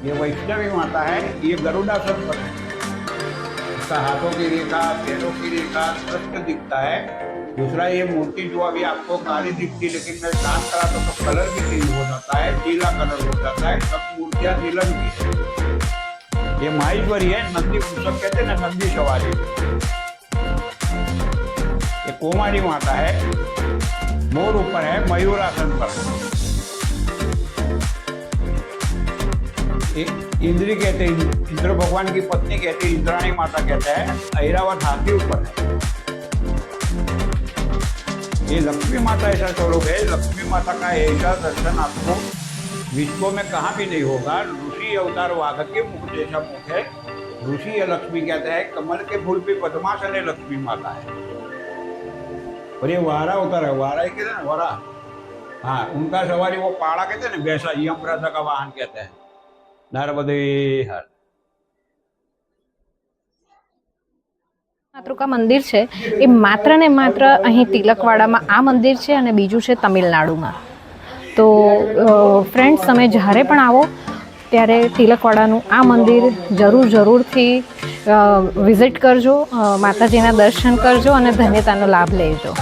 ये वैष्णवी माता है, ये गरुड़ासन पर है, इसका हाथों की रेखा, पैरों की रेखा स्पष्ट दिखता है। दूसरा ये मूर्ति जो अभी आपको काली दिखती, लेकिन मैं स्नान करा तो कलर भी चेंज हो जाता है, नीला कलर हो जाता है, सब मूर्तियाँ नीलम की है। ये माहेश्वरी है, नंदी सब कहते हैं ना, नंदी सवारी। ये कोमारी माता है, मोर ऊपर है, मयूरासन पर। इंद्री कहते हैं, इंद्र भगवान की पत्नी कहते हैं, इंद्राणी माता कहते हैं, ऐरावत हाथी ऊपर है। ये लक्ष्मी माता ऐसा स्वरूप है, लक्ष्मी माता का ऐसा दर्शन आपको विश्व में कहाँ भी नहीं होगा। ऋषि अवतार वाघ के मुख जैसा मुख है, ऋषि या लक्ष्मी कहते हैं, कमल के फूल पे पद्मासन लक्ष्मी माता है। और ये वारा अवतार है, वारा कहते हैं ना, वारा, हाँ उनका सवारी वो पाड़ा कहते हैं ना, वैसा यमराजा का वाहन कहते हैं। नर्मदे हर માતૃકા મંદિર છે એ માત્ર ને માત્ર અહીં તિલકવાડામાં આ મંદિર છે અને બીજું છે તમિલનાડુમાં. તો ફ્રેન્ડ્સ, તમે જ્યારે પણ આવો ત્યારે તિલકવાડાનું આ મંદિર જરૂરથી વિઝિટ કરજો, માતાજીના દર્શન કરજો અને ધન્યતાનો લાભ લેજો.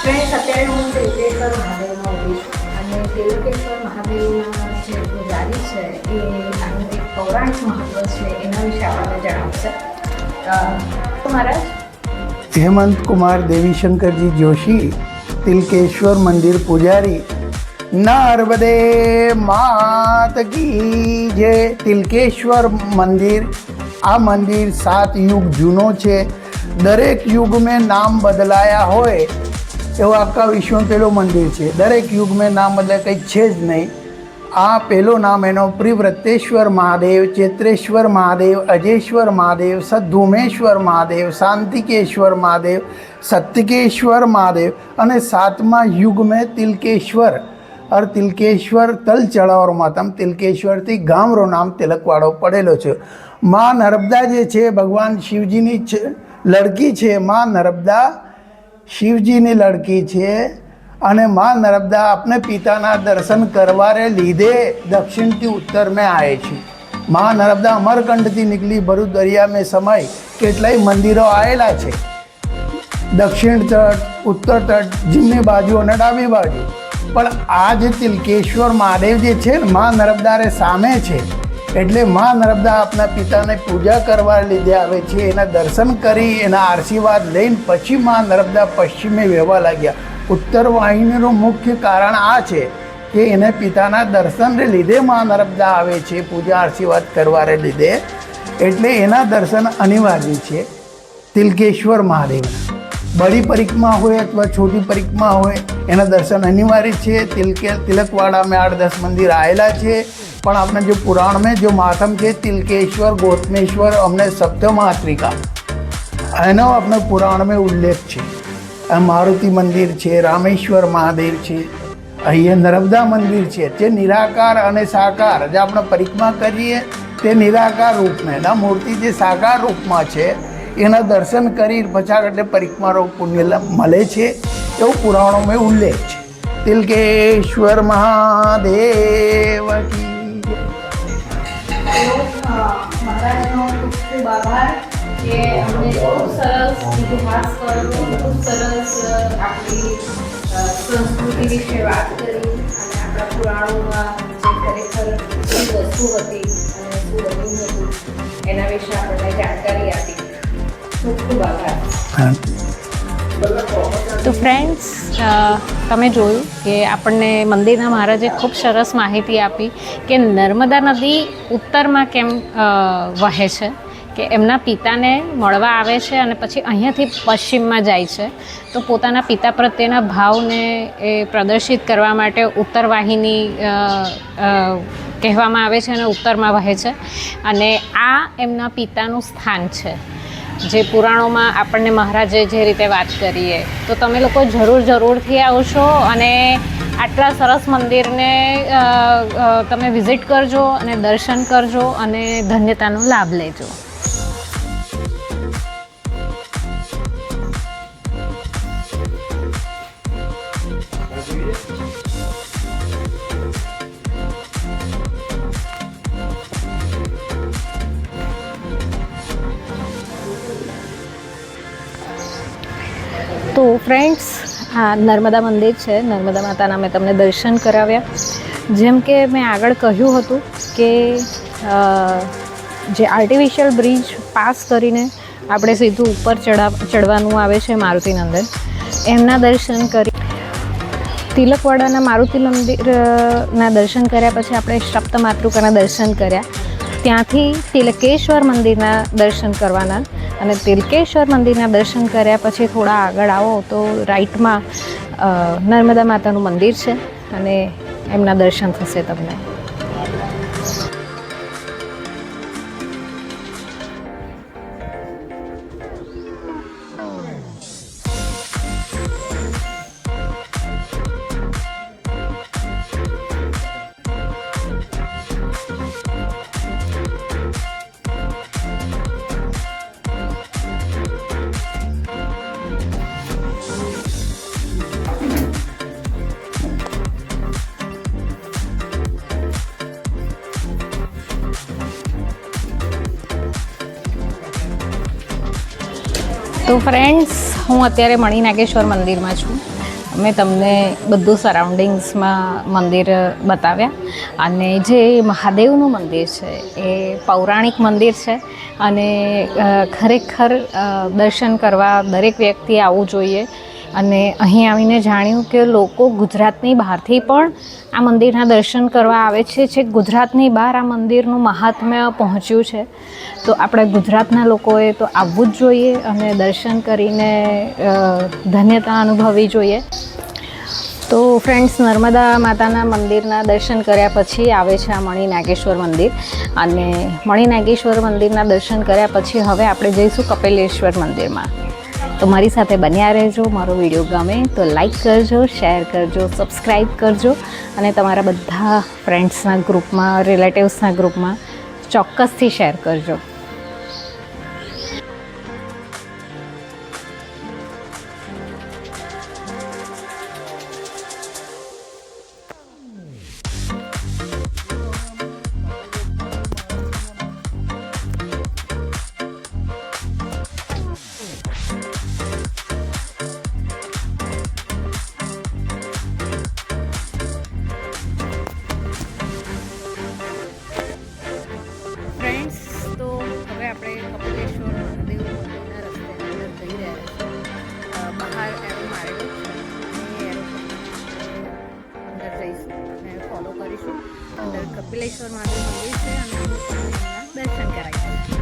ફ્રેન્ડ્સ, અત્યારે હું તિલકેશ્વર મહાદેવમાં ઊભી છું અને તિલકેશ્વર મહાદેવના જે પૂજારી છે એ આનું એક પૌરાણિક મહત્વ છે એના વિશે આપણને જણાવશે. મહારાજ, हेमंत कुमार देवीशंकर जी जोशी, तिलकेश्वर मंदिर पुजारी. नर्मदे मात की जय. तिलकेश्वर मंदिर, આ મંદિર 7 યુગ જૂનો છે. દરેક યુગ में નામ બદલાયા હોય એવો આખા વિશ્વમાં પહેલો મંદિર છે. દરેક યુગ में નામ બદલાય કંઈ છે જ નહીં. આ પહેલો નામ એનો પ્રિવ્રતેશ્વર મહાદેવ, ચેત્રેશ્વર મહાદેવ, અજેશ્વર મહાદેવ, સદ્ધુમેશ્વર મહાદેવ, શાંતિકેશ્વર મહાદેવ, સત્યકેશ્વર મહાદેવ અને 7મા યુગ में तिलकेश्वर और तिलकेश्वर तल चढ़ावर मातम तिलकेश्वरથી ગામરો નામ તિલકવાડો પડેલો છે. માં નર્મદા જે છે ભગવાન શિવજીની લડકી છે. માં નર્મદા શિવજીની લડકી છે અને માં નર્મદા अपने પિતાના દર્શન કરવાને લીધે દક્ષિણથી ઉત્તર में आए છે. માં નર્મદા અમરકંડથી નીકળી ભરૂચ દરિયા में સમાઈ કેટલાય મંદિરો આવેલા છે, દક્ષિણ તટ, ઉત્તર તટ, જમણી બાજુ અને ડાબી બાજુ. પણ આ જે તિલકેશ્વર મહાદેવ જે છે ને માં નર્મદાને સામે છે, એટલે માં નર્મદા આપના પિતાને પૂજા કરવા લીધે આવે છે. એના દર્શન કરી એના આશીર્વાદ લઈને પછી માં નર્મદા પશ્ચિમે વહેવા લાગ્યા. ઉત્તર વાહિનીનું મુખ્ય કારણ આ છે કે એને પિતાના દર્શનને લીધે માં નર્મદા આવે છે, પૂજા આશીર્વાદ કરવાને લીધે. એટલે એના દર્શન અનિવાર્ય છે તિલકેશ્વર મહાદેવના. બડી પરિક્રમા હોય અથવા છોટી પરિક્રમા હોય એના દર્શન અનિવાર્ય છે. તિલકવાડામાં 8-10 મંદિર આવેલા છે, પણ આપણે જો પુરાણ में जो मातम છે तिलकेश्वर, गौतमेश्वर, हमने सप्तमात्रिका એનો આપણે પુરાણ में ઉલ્લેખ છે. આ મારુતિ મંદિર છે, રામેશ્વર મહાદેવ છે, અહીંયા નર્મદા મંદિર છે. જે નિરાકાર અને સાકાર જે આપણે પરિક્રમા કરીએ તે નિરાકાર રૂપમાં, એના મૂર્તિ જે સાકાર રૂપમાં છે એના દર્શન કરી પછી એટલે પરિક્રમાનો પુણ્ય મળે છે એવું પુરાણોમાં ઉલ્લેખ છે. તિલકેશ્વર મહાદેવ કી જય. મહારાજનો ખૂબ ખૂબ આભાર કે અમને ખૂબ સરસ ઇતિહાસ કર્યો, ખૂબ સરસ આપણી સંસ્કૃતિ વિશે વાત કરી અને આપણા પુરાણોમાં જે ખરેખર શું વસ્તુ હતી અને શું બન્યું હતું એના વિશે આપણને જાણકારી આપી. ખૂબ ખૂબ આભાર. તો ફ્રેન્ડ્સ, તમે જોયું કે આપણને મંદિરના મહારાજે ખૂબ સરસ માહિતી આપી કે નર્મદા નદી ઉત્તરમાં કેમ વહે છે, કે એમના પિતાને મળવા આવે છે અને પછી અહીંયાથી પશ્ચિમમાં જાય છે. તો પોતાના પિતા પ્રત્યેના ભાવને એ પ્રદર્શિત કરવા માટે ઉત્તર વાહિની કહેવામાં આવે છે અને ઉત્તરમાં વહે છે. અને આ એમના પિતાનું સ્થાન છે જે પુરાણોમાં આપણને મહારાજે જે રીતે વાત કરીએ. તો તમે લોકો જરૂરથી આવશો અને આટલા સરસ મંદિરને તમે વિઝિટ કરજો અને દર્શન કરજો અને ધન્યતાનો લાભ લેજો. તો ફ્રેન્ડ્સ, આ નર્મદા મંદિર છે. નર્મદા માતાના મેં તમને દર્શન કરાવ્યા. જેમ કે મેં આગળ કહ્યું હતું કે જે આર્ટિફિશિયલ બ્રિજ પાસ કરીને આપણે સીધું ઉપર ચડવાનું આવે છે મારુતિ નંદન, એમના દર્શન કરી તિલકવાડાના મારુતિ મંદિરના દર્શન કર્યા પછી આપણે સપ્તમાતૃકાના દર્શન કર્યા. ત્યાંથી તિલકેશ્વર મંદિરના દર્શન કરવાના અને તિલકેશ્વર મંદિરના દર્શન કર્યા પછી થોડા આગળ આવો તો રાઈટમાં નર્મદા માતાનું મંદિર છે અને એમના દર્શન થશે તમને. તો ફ્રેન્ડ્સ, હું અત્યારે મણિનાગેશ્વર મંદિરમાં છું. મેં તમને બધું સરાઉન્ડિંગ્સમાં મંદિર બતાવ્યા અને જે મહાદેવનું મંદિર છે એ પૌરાણિક મંદિર છે અને ખરેખર દર્શન કરવા દરેક વ્યક્તિએ આવવું જોઈએ. અને અહીં આવીને જાણ્યું કે લોકો ગુજરાતની બહારથી પણ આ મંદિરના દર્શન કરવા આવે છે. છેક ગુજરાતની બહાર આ મંદિરનું મહાત્મ્ય પહોંચ્યું છે. તો આપણે ગુજરાતના લોકોએ તો આવવું જ જોઈએ અને દર્શન કરીને ધન્યતા અનુભવવી જોઈએ. તો ફ્રેન્ડ્સ, નર્મદા માતાના મંદિરના દર્શન કર્યા પછી આવે છે આ મણિનાગેશ્વર મંદિર અને મણિનાગેશ્વર મંદિરના દર્શન કર્યા પછી હવે આપણે જઈશું કપિલેશ્વર મંદિરમાં. તો મારી સાથે બન્યા રહેજો. મારો વિડીયો ગમે તો લાઈક કરજો, શેર કરજો, સબસ્ક્રાઈબ કરજો અને તમારા બધા ફ્રેન્ડ્સના ગ્રુપમાં, રિલેટિવ્સના ગ્રુપમાં ચોક્કસથી શેર કરજો. ફ્રેન્ડ્સ, તો હવે આપણે કપિલેશ્વર મહાદેવ મંદિરના રસ્તે અંદર જઈ રહ્યા છીએ. બહાર એરો મારેલો છે અને એરો અંદર જઈશું અને ફોલો કરીશું. અંદર કપિલેશ્વર મહાદેવ મંદિર છે અને એમના દર્શન કરાવીશું.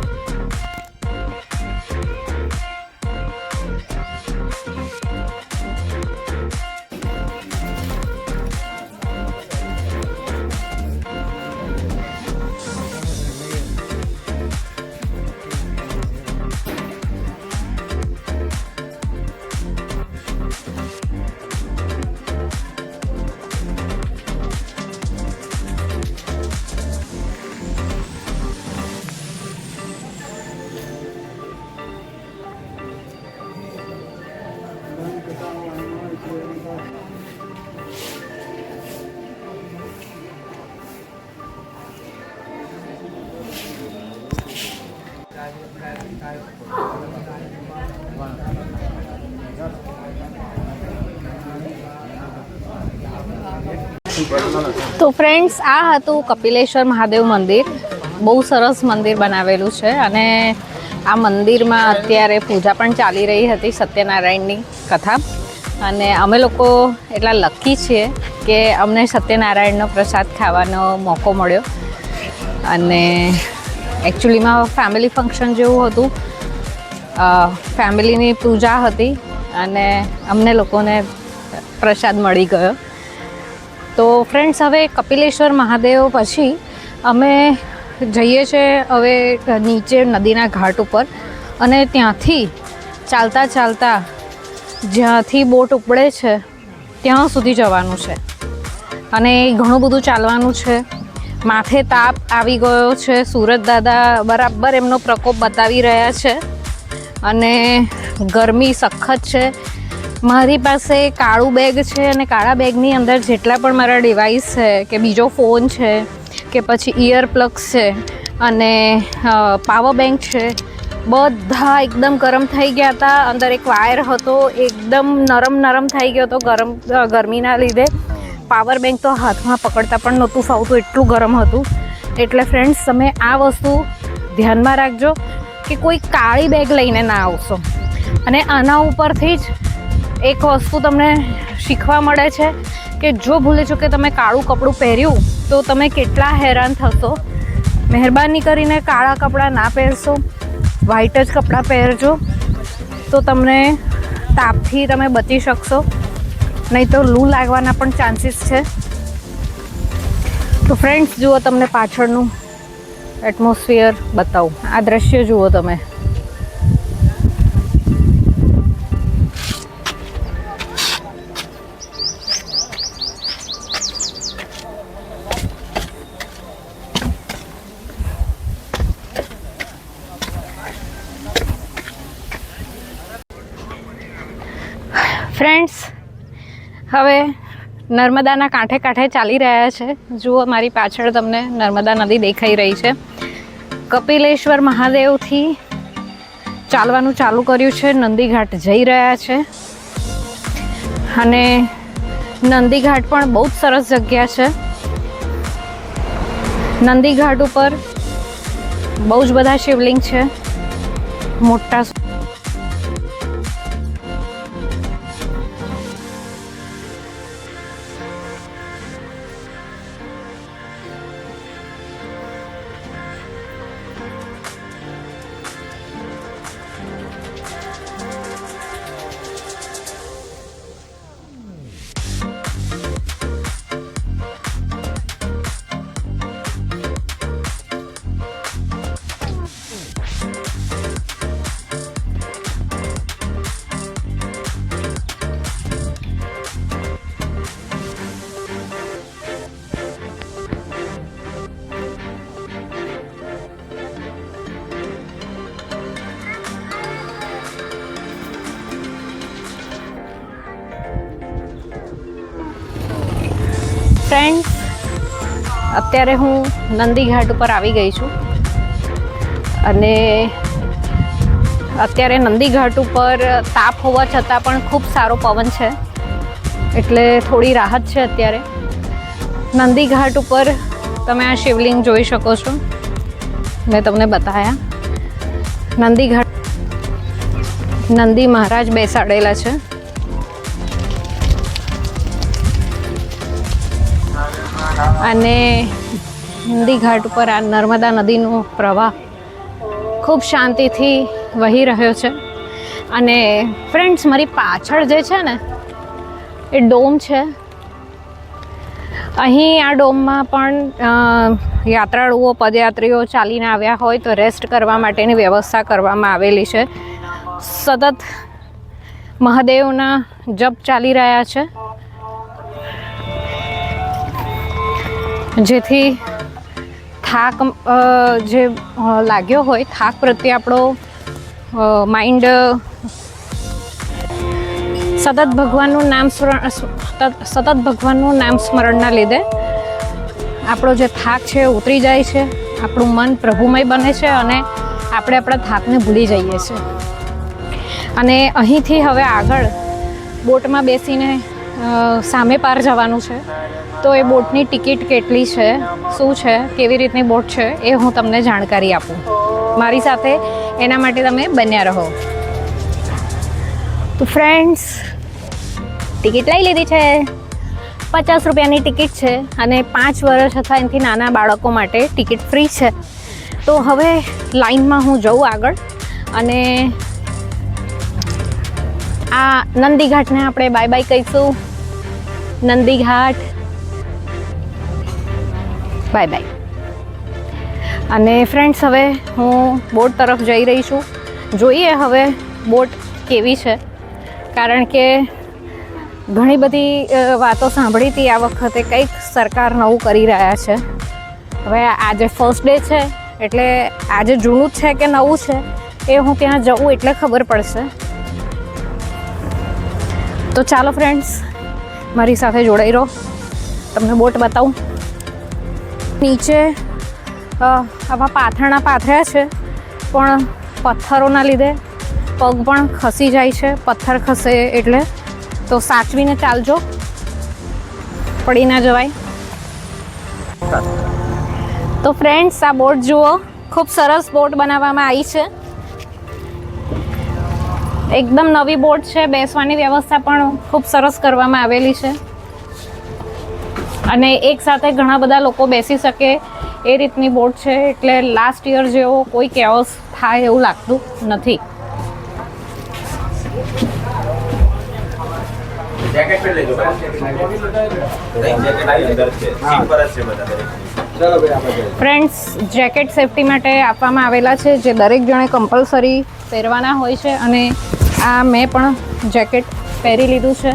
તો ફ્રેન્ડ્સ, આ હતું કપિલેશ્વર મહાદેવ મંદિર. બહુ સરસ મંદિર બનાવેલું છે અને આ મંદિરમાં અત્યારે પૂજા પણ ચાલી રહી હતી, સત્યનારાયણની કથા. અને અમે લોકો એટલા લકી છીએ કે અમને સત્યનારાયણનો પ્રસાદ ખાવાનો મોકો મળ્યો. અને એકચ્યુઅલીમાં ફેમિલી ફંક્શન જેવું હતું, ફેમિલીની પૂજા હતી અને અમને લોકોને પ્રસાદ મળી ગયો. તો ફ્રેન્ડ્સ, હવે કપિલેશ્વર મહાદેવ પછી અમે જઈએ છીએ હવે નીચે નદીના ઘાટ ઉપર અને ત્યાંથી ચાલતા ચાલતા જ્યાંથી બોટ ઉપડે છે ત્યાં સુધી જવાનું છે અને ઘણું બધું ચાલવાનું છે. માથે તાપ આવી ગયો છે. સુરત દાદા બરાબર એમનો પ્રકોપ બતાવી રહ્યા છે અને ગરમી સખત છે. મારી પાસે કાળું બેગ છે અને કાળા બેગની અંદર જેટલા પણ મારા ડિવાઇસ છે કે બીજો ફોન છે કે પછી ઇયર પ્લગ્સ છે અને પાવર બેંક છે, બધા એકદમ ગરમ થઈ ગયા હતા. અંદર એક વાયર હતો, એકદમ નરમ થઈ ગયો હતો ગરમીના લીધે. પાવર બેંક તો હાથમાં પકડતા પણ નહોતું ફાવતું, એટલું ગરમ હતું. એટલે ફ્રેન્ડ્સ, તમે આ વસ્તુ ધ્યાનમાં રાખજો કે કોઈ કાળી બેગ લઈને ના આવશો. અને આના ઉપરથી જ એક વસ્તુ તમને શીખવા મળે છે કે જો ભૂલે છો કે તમે કાળું કપડું પહેર્યું તો તમે કેટલા હેરાન થશો. મહેરબાની કરીને કાળા કપડાં ના પહેરશો, વ્હાઈટ જ કપડાં પહેરજો, તો તમને તાપથી તમે બચી શકશો, નહીં તો લૂ લાગવાના પણ ચાન્સીસ છે. તો ફ્રેન્ડ્સ જુઓ, તમને પાછળનું એટમોસ્ફિયર બતાવું. આ દ્રશ્ય જુઓ તમે. ફ્રેન્ડ્સ હવે નર્મદાના કાંઠે કાંઠે ચાલી રહ્યા છે. જુઓ મારી પાછળ તમને નર્મદા નદી દેખાઈ રહી છે. કપિલેશ્વર મહાદેવથી ચાલવાનું ચાલુ કર્યું છે, નંદીઘાટ જઈ રહ્યા છે. અને નંદીઘાટ પણ બહુ જ સરસ જગ્યા છે. નંદીઘાટ ઉપર બહુ જ બધા શિવલિંગ છે, મોટા. ફ્રેન્ડ્સ અત્યારે હું નંદીઘાટ ઉપર આવી ગઈ છું. અને અત્યારે નંદીઘાટ ઉપર તાપ હોવા છતાં પણ ખૂબ સારો પવન છે, એટલે થોડી રાહત છે અત્યારે. નંદીઘાટ ઉપર તમે આ શિવલિંગ જોઈ શકો છો, મેં તમને બતાવ્યા. નંદીઘાટ નંદી મહારાજ બેસાડેલા છે. અને નંદીઘાટ ઉપર આ નર્મદા નદીનો પ્રવાહ ખૂબ શાંતિથી વહી રહ્યો છે. અને ફ્રેન્ડ્સ મારી પાછળ જે છે ને એ ડોમ છે. અહીં આ ડોમમાં પણ યાત્રાળુઓ, પદયાત્રીઓ ચાલીને આવ્યા હોય તો રેસ્ટ કરવા માટેની વ્યવસ્થા કરવામાં આવેલી છે. સતત મહાદેવના જપ ચાલી રહ્યા છે, જેથી થાક જે લાગ્યો હોય, થાક પ્રત્યે આપણો માઇન્ડ સતત ભગવાનનું નામ સ્મરણના લીધે આપણો જે થાક છે ઉતરી જાય છે. આપણું મન પ્રભુમય બને છે અને આપણે આપણા થાકને ભૂલી જઈએ છીએ. અને અહીંથી હવે આગળ બોટમાં બેસીને સામે પાર જવાનું છે. તો એ બોટની ટિકિટ કેટલી છે, શું છે, કેવી રીતની બોટ છે, એ હું તમને જાણકારી આપું. મારી સાથે એના માટે તમે બન્યા રહો. તો ફ્રેન્ડ્સ ટિકિટ લઈ લીધી છે. 50 રૂપિયાની ટિકિટ છે અને 5 વર્ષ અથવા એનાથી નાના બાળકો માટે ટિકિટ ફ્રી છે. તો હવે લાઈનમાં હું જઉં આગળ અને આ નંદીઘાટને આપણે બાય બાય કહીશું. નંદીઘાટ બાય બાય. અને ફ્રેન્ડ્સ હવે હું બોટ તરફ જઈ રહી છું. જોઈએ હવે બોટ કેવી છે, કારણ કે ઘણી બધી વાતો સાંભળી હતી આ વખતે કંઈક સરકાર નવું કરી રહ્યા છે. હવે આજે ફર્સ્ટ ડે છે એટલે આજે જૂનું છે કે નવું છે એ હું ત્યાં જઉં એટલે ખબર પડશે. તો ચાલો ફ્રેન્ડ્સ મારી સાથે જોડાઈ રહો, તમને બોટ બતાવું. નીચે આવા પાથરણા પાથર્યા છે, પણ પથ્થરોના લીધે પગ પણ ખસી જાય છે. પથ્થર ખસે એટલે તો સાચવીને ચાલજો, પડી ના જવાય. તો ફ્રેન્ડ્સ આ બોટ જુઓ, ખૂબ સરસ બોટ બનાવવામાં આવી છે. એકદમ નવી બોટ છે. બેસવાની વ્યવસ્થા પણ ખૂબ સરસ કરવામાં આવેલી છે અને એક સાથે ઘણા બધા લોકો બેસી શકે એ રીતની બોટ છે. એટલે લાસ્ટ યર જેવો કોઈ કેઓસ થાય એવું લાગતું નથી. ફ્રેન્ડ્સ, જેકેટ સેફટી માટે આપવામાં આવેલા છે જે દરેક જણે કમ્પલસરી પહેરવાના હોય છે અને આ મેં પણ જેકેટ પહેરી લીધું છે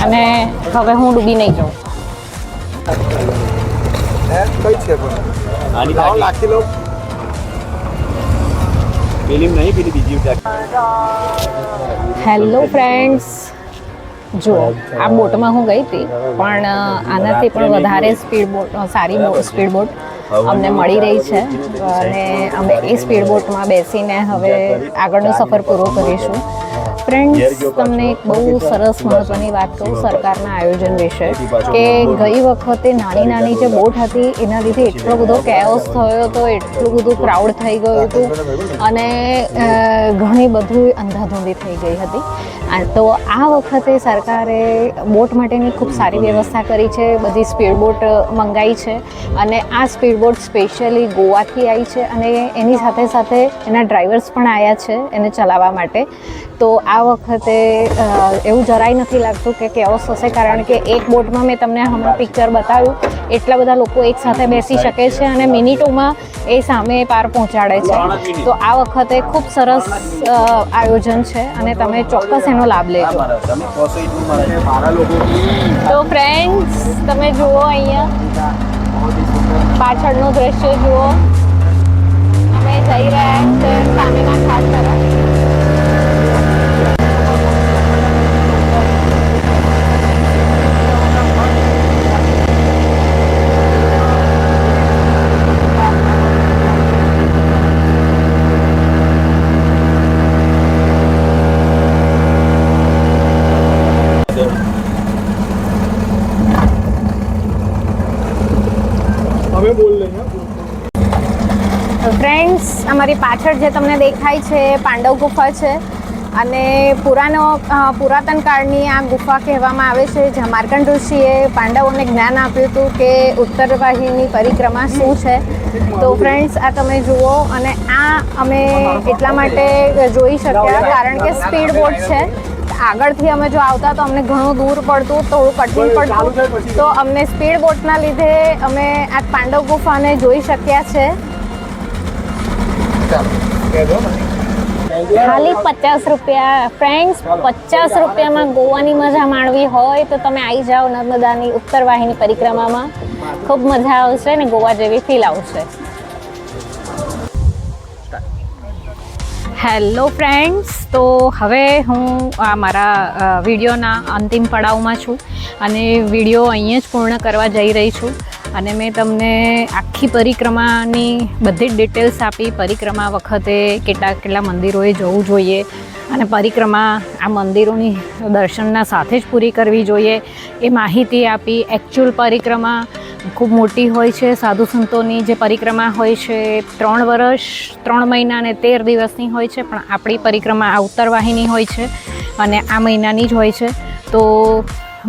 અને હવે હું ડૂબી નહીં જાઉં. કઈ છે પણ લાખી લો ફિલ્મ નહીં પેલી બીજી. હેલો ફ્રેન્ડ્સ, જો આ બોટમાં હું ગઈ હતી પણ આનાથી પણ વધારે સારી સ્પીડ બોટ અમને મળી રહી છે અને અમે એ સ્પીડ બોટમાં બેસીને હવે આગળનો સફર પૂરો કરીશું. ફ્રેન્ડ્સ, તમને એક બહુ સરસ મહત્ત્વની વાત કહું સરકારના આયોજન વિશે કે ગઈ વખતે નાની જે બોટ હતી એના લીધે એટલો બધો કેઓસ થયો હતો, એટલું બધું ક્રાઉડ થઈ ગયું હતું અને ઘણી બધું અંધાધૂંધી થઈ ગઈ હતી. તો આ વખતે સરકારે બોટ માટેની ખૂબ સારી વ્યવસ્થા કરી છે. બધી સ્પીડ બોટ મંગાવી છે અને આ સ્પીડ બોટ સ્પેશિયલી ગોવાથી આવી છે અને એની સાથે સાથે એના ડ્રાઈવર્સ પણ આવ્યા છે એને ચલાવવા માટે. તો આ વખતે એવું જરાય નથી લાગતું કે કેઓસ થશે, કારણ કે એક બોટમાં મેં તમને હમણાં પિક્ચર બતાવ્યું એટલા બધા લોકો એકસાથે બેસી શકે છે અને મિનિટોમાં એ સામે પાર પહોંચાડે છે. તો આ વખતે ખૂબ સરસ આયોજન છે અને તમે ચોક્કસ એનો લાભ લેજો. તો ફ્રેન્ડ્સ, તમે જુઓ અહીંયા પાછળનું દ્રશ્ય જુઓ. અમે જઈ રહ્યા છે સામેના ઘાટ તરફ. ફ્રેન્ડ્સ, અમારી પાછળ જે તમને દેખાય છે પાંડવ ગુફા છે અને પુરાતન કાળની આ ગુફા કહેવામાં આવે છે જ્યાં માર્કંડ ઋષિએ પાંડવોને જ્ઞાન આપ્યું હતું કે ઉત્તરવાહિની પરિક્રમા શું છે. તો ફ્રેન્ડ્સ, આ તમે જુઓ અને આ અમે એટલા માટે જોઈ શક્યા કારણ કે સ્પીડ બોટ છે. આગળથી અમે જો આવતા તો અમને ઘણું દૂર પડતું, થોડું કઠિન પડતું, તો અમને સ્પીડ બોટના લીધે અમે આ પાંડવ ગુફાને જોઈ શક્યા છે. ખાલી 50 રૂપિયા. ફ્રેન્ડ્સ, 50 રૂપિયામાં ગોવાની મજા માણવી હોય તો તમે આવી જાઓ નર્મદાની ઉત્તરવાહિની પરિક્રમામાં. ખૂબ મજા આવશે ને ગોવા જેવી ફીલ આવશે. હેલો ફ્રેન્ડ્સ, તો હવે હું મારા વિડીયોના અંતિમ પડાવમાં છું અને વિડીયો અહીંયા જ પૂર્ણ કરવા જઈ રહી છું અને મેં તમને આખી પરિક્રમાની બધી જ ડિટેલ્સ આપી. પરિક્રમા વખતે કેટલા મંદિરોએ જવું જોઈએ અને પરિક્રમા આ મંદિરોની દર્શનના સાથે જ પૂરી કરવી જોઈએ એ માહિતી આપી. એકચ્યુઅલ પરિક્રમા ખૂબ મોટી હોય છે. સાધુ સંતોની જે પરિક્રમા હોય છે 3 વર્ષ 3 મહિના અને 13 દિવસની હોય છે, પણ આપણી પરિક્રમા આ ઉત્તરવાહિની હોય છે અને આ મહિનાની જ હોય છે. તો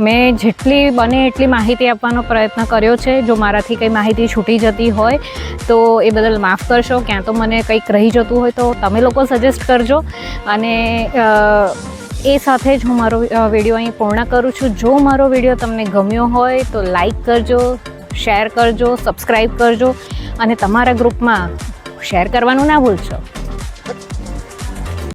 મેં જેટલી બને એટલી માહિતી આપવાનો પ્રયત્ન કર્યો છે. જો મારાથી કંઈ માહિતી છૂટી જતી હોય તો એ બદલ માફ કરશો. ક્યાં તો મને કંઈક રહી જતું હોય તો તમે લોકો સજેસ્ટ કરજો અને એ સાથે જ હું મારો વિડીયો અહીં પૂર્ણ કરું છું. જો મારો વિડીયો તમને ગમ્યો હોય તો લાઈક કરજો, શેર કરજો, સબસ્ક્રાઈબ કરજો અને તમારા ગ્રુપમાં શેર કરવાનું ના ભૂલશો.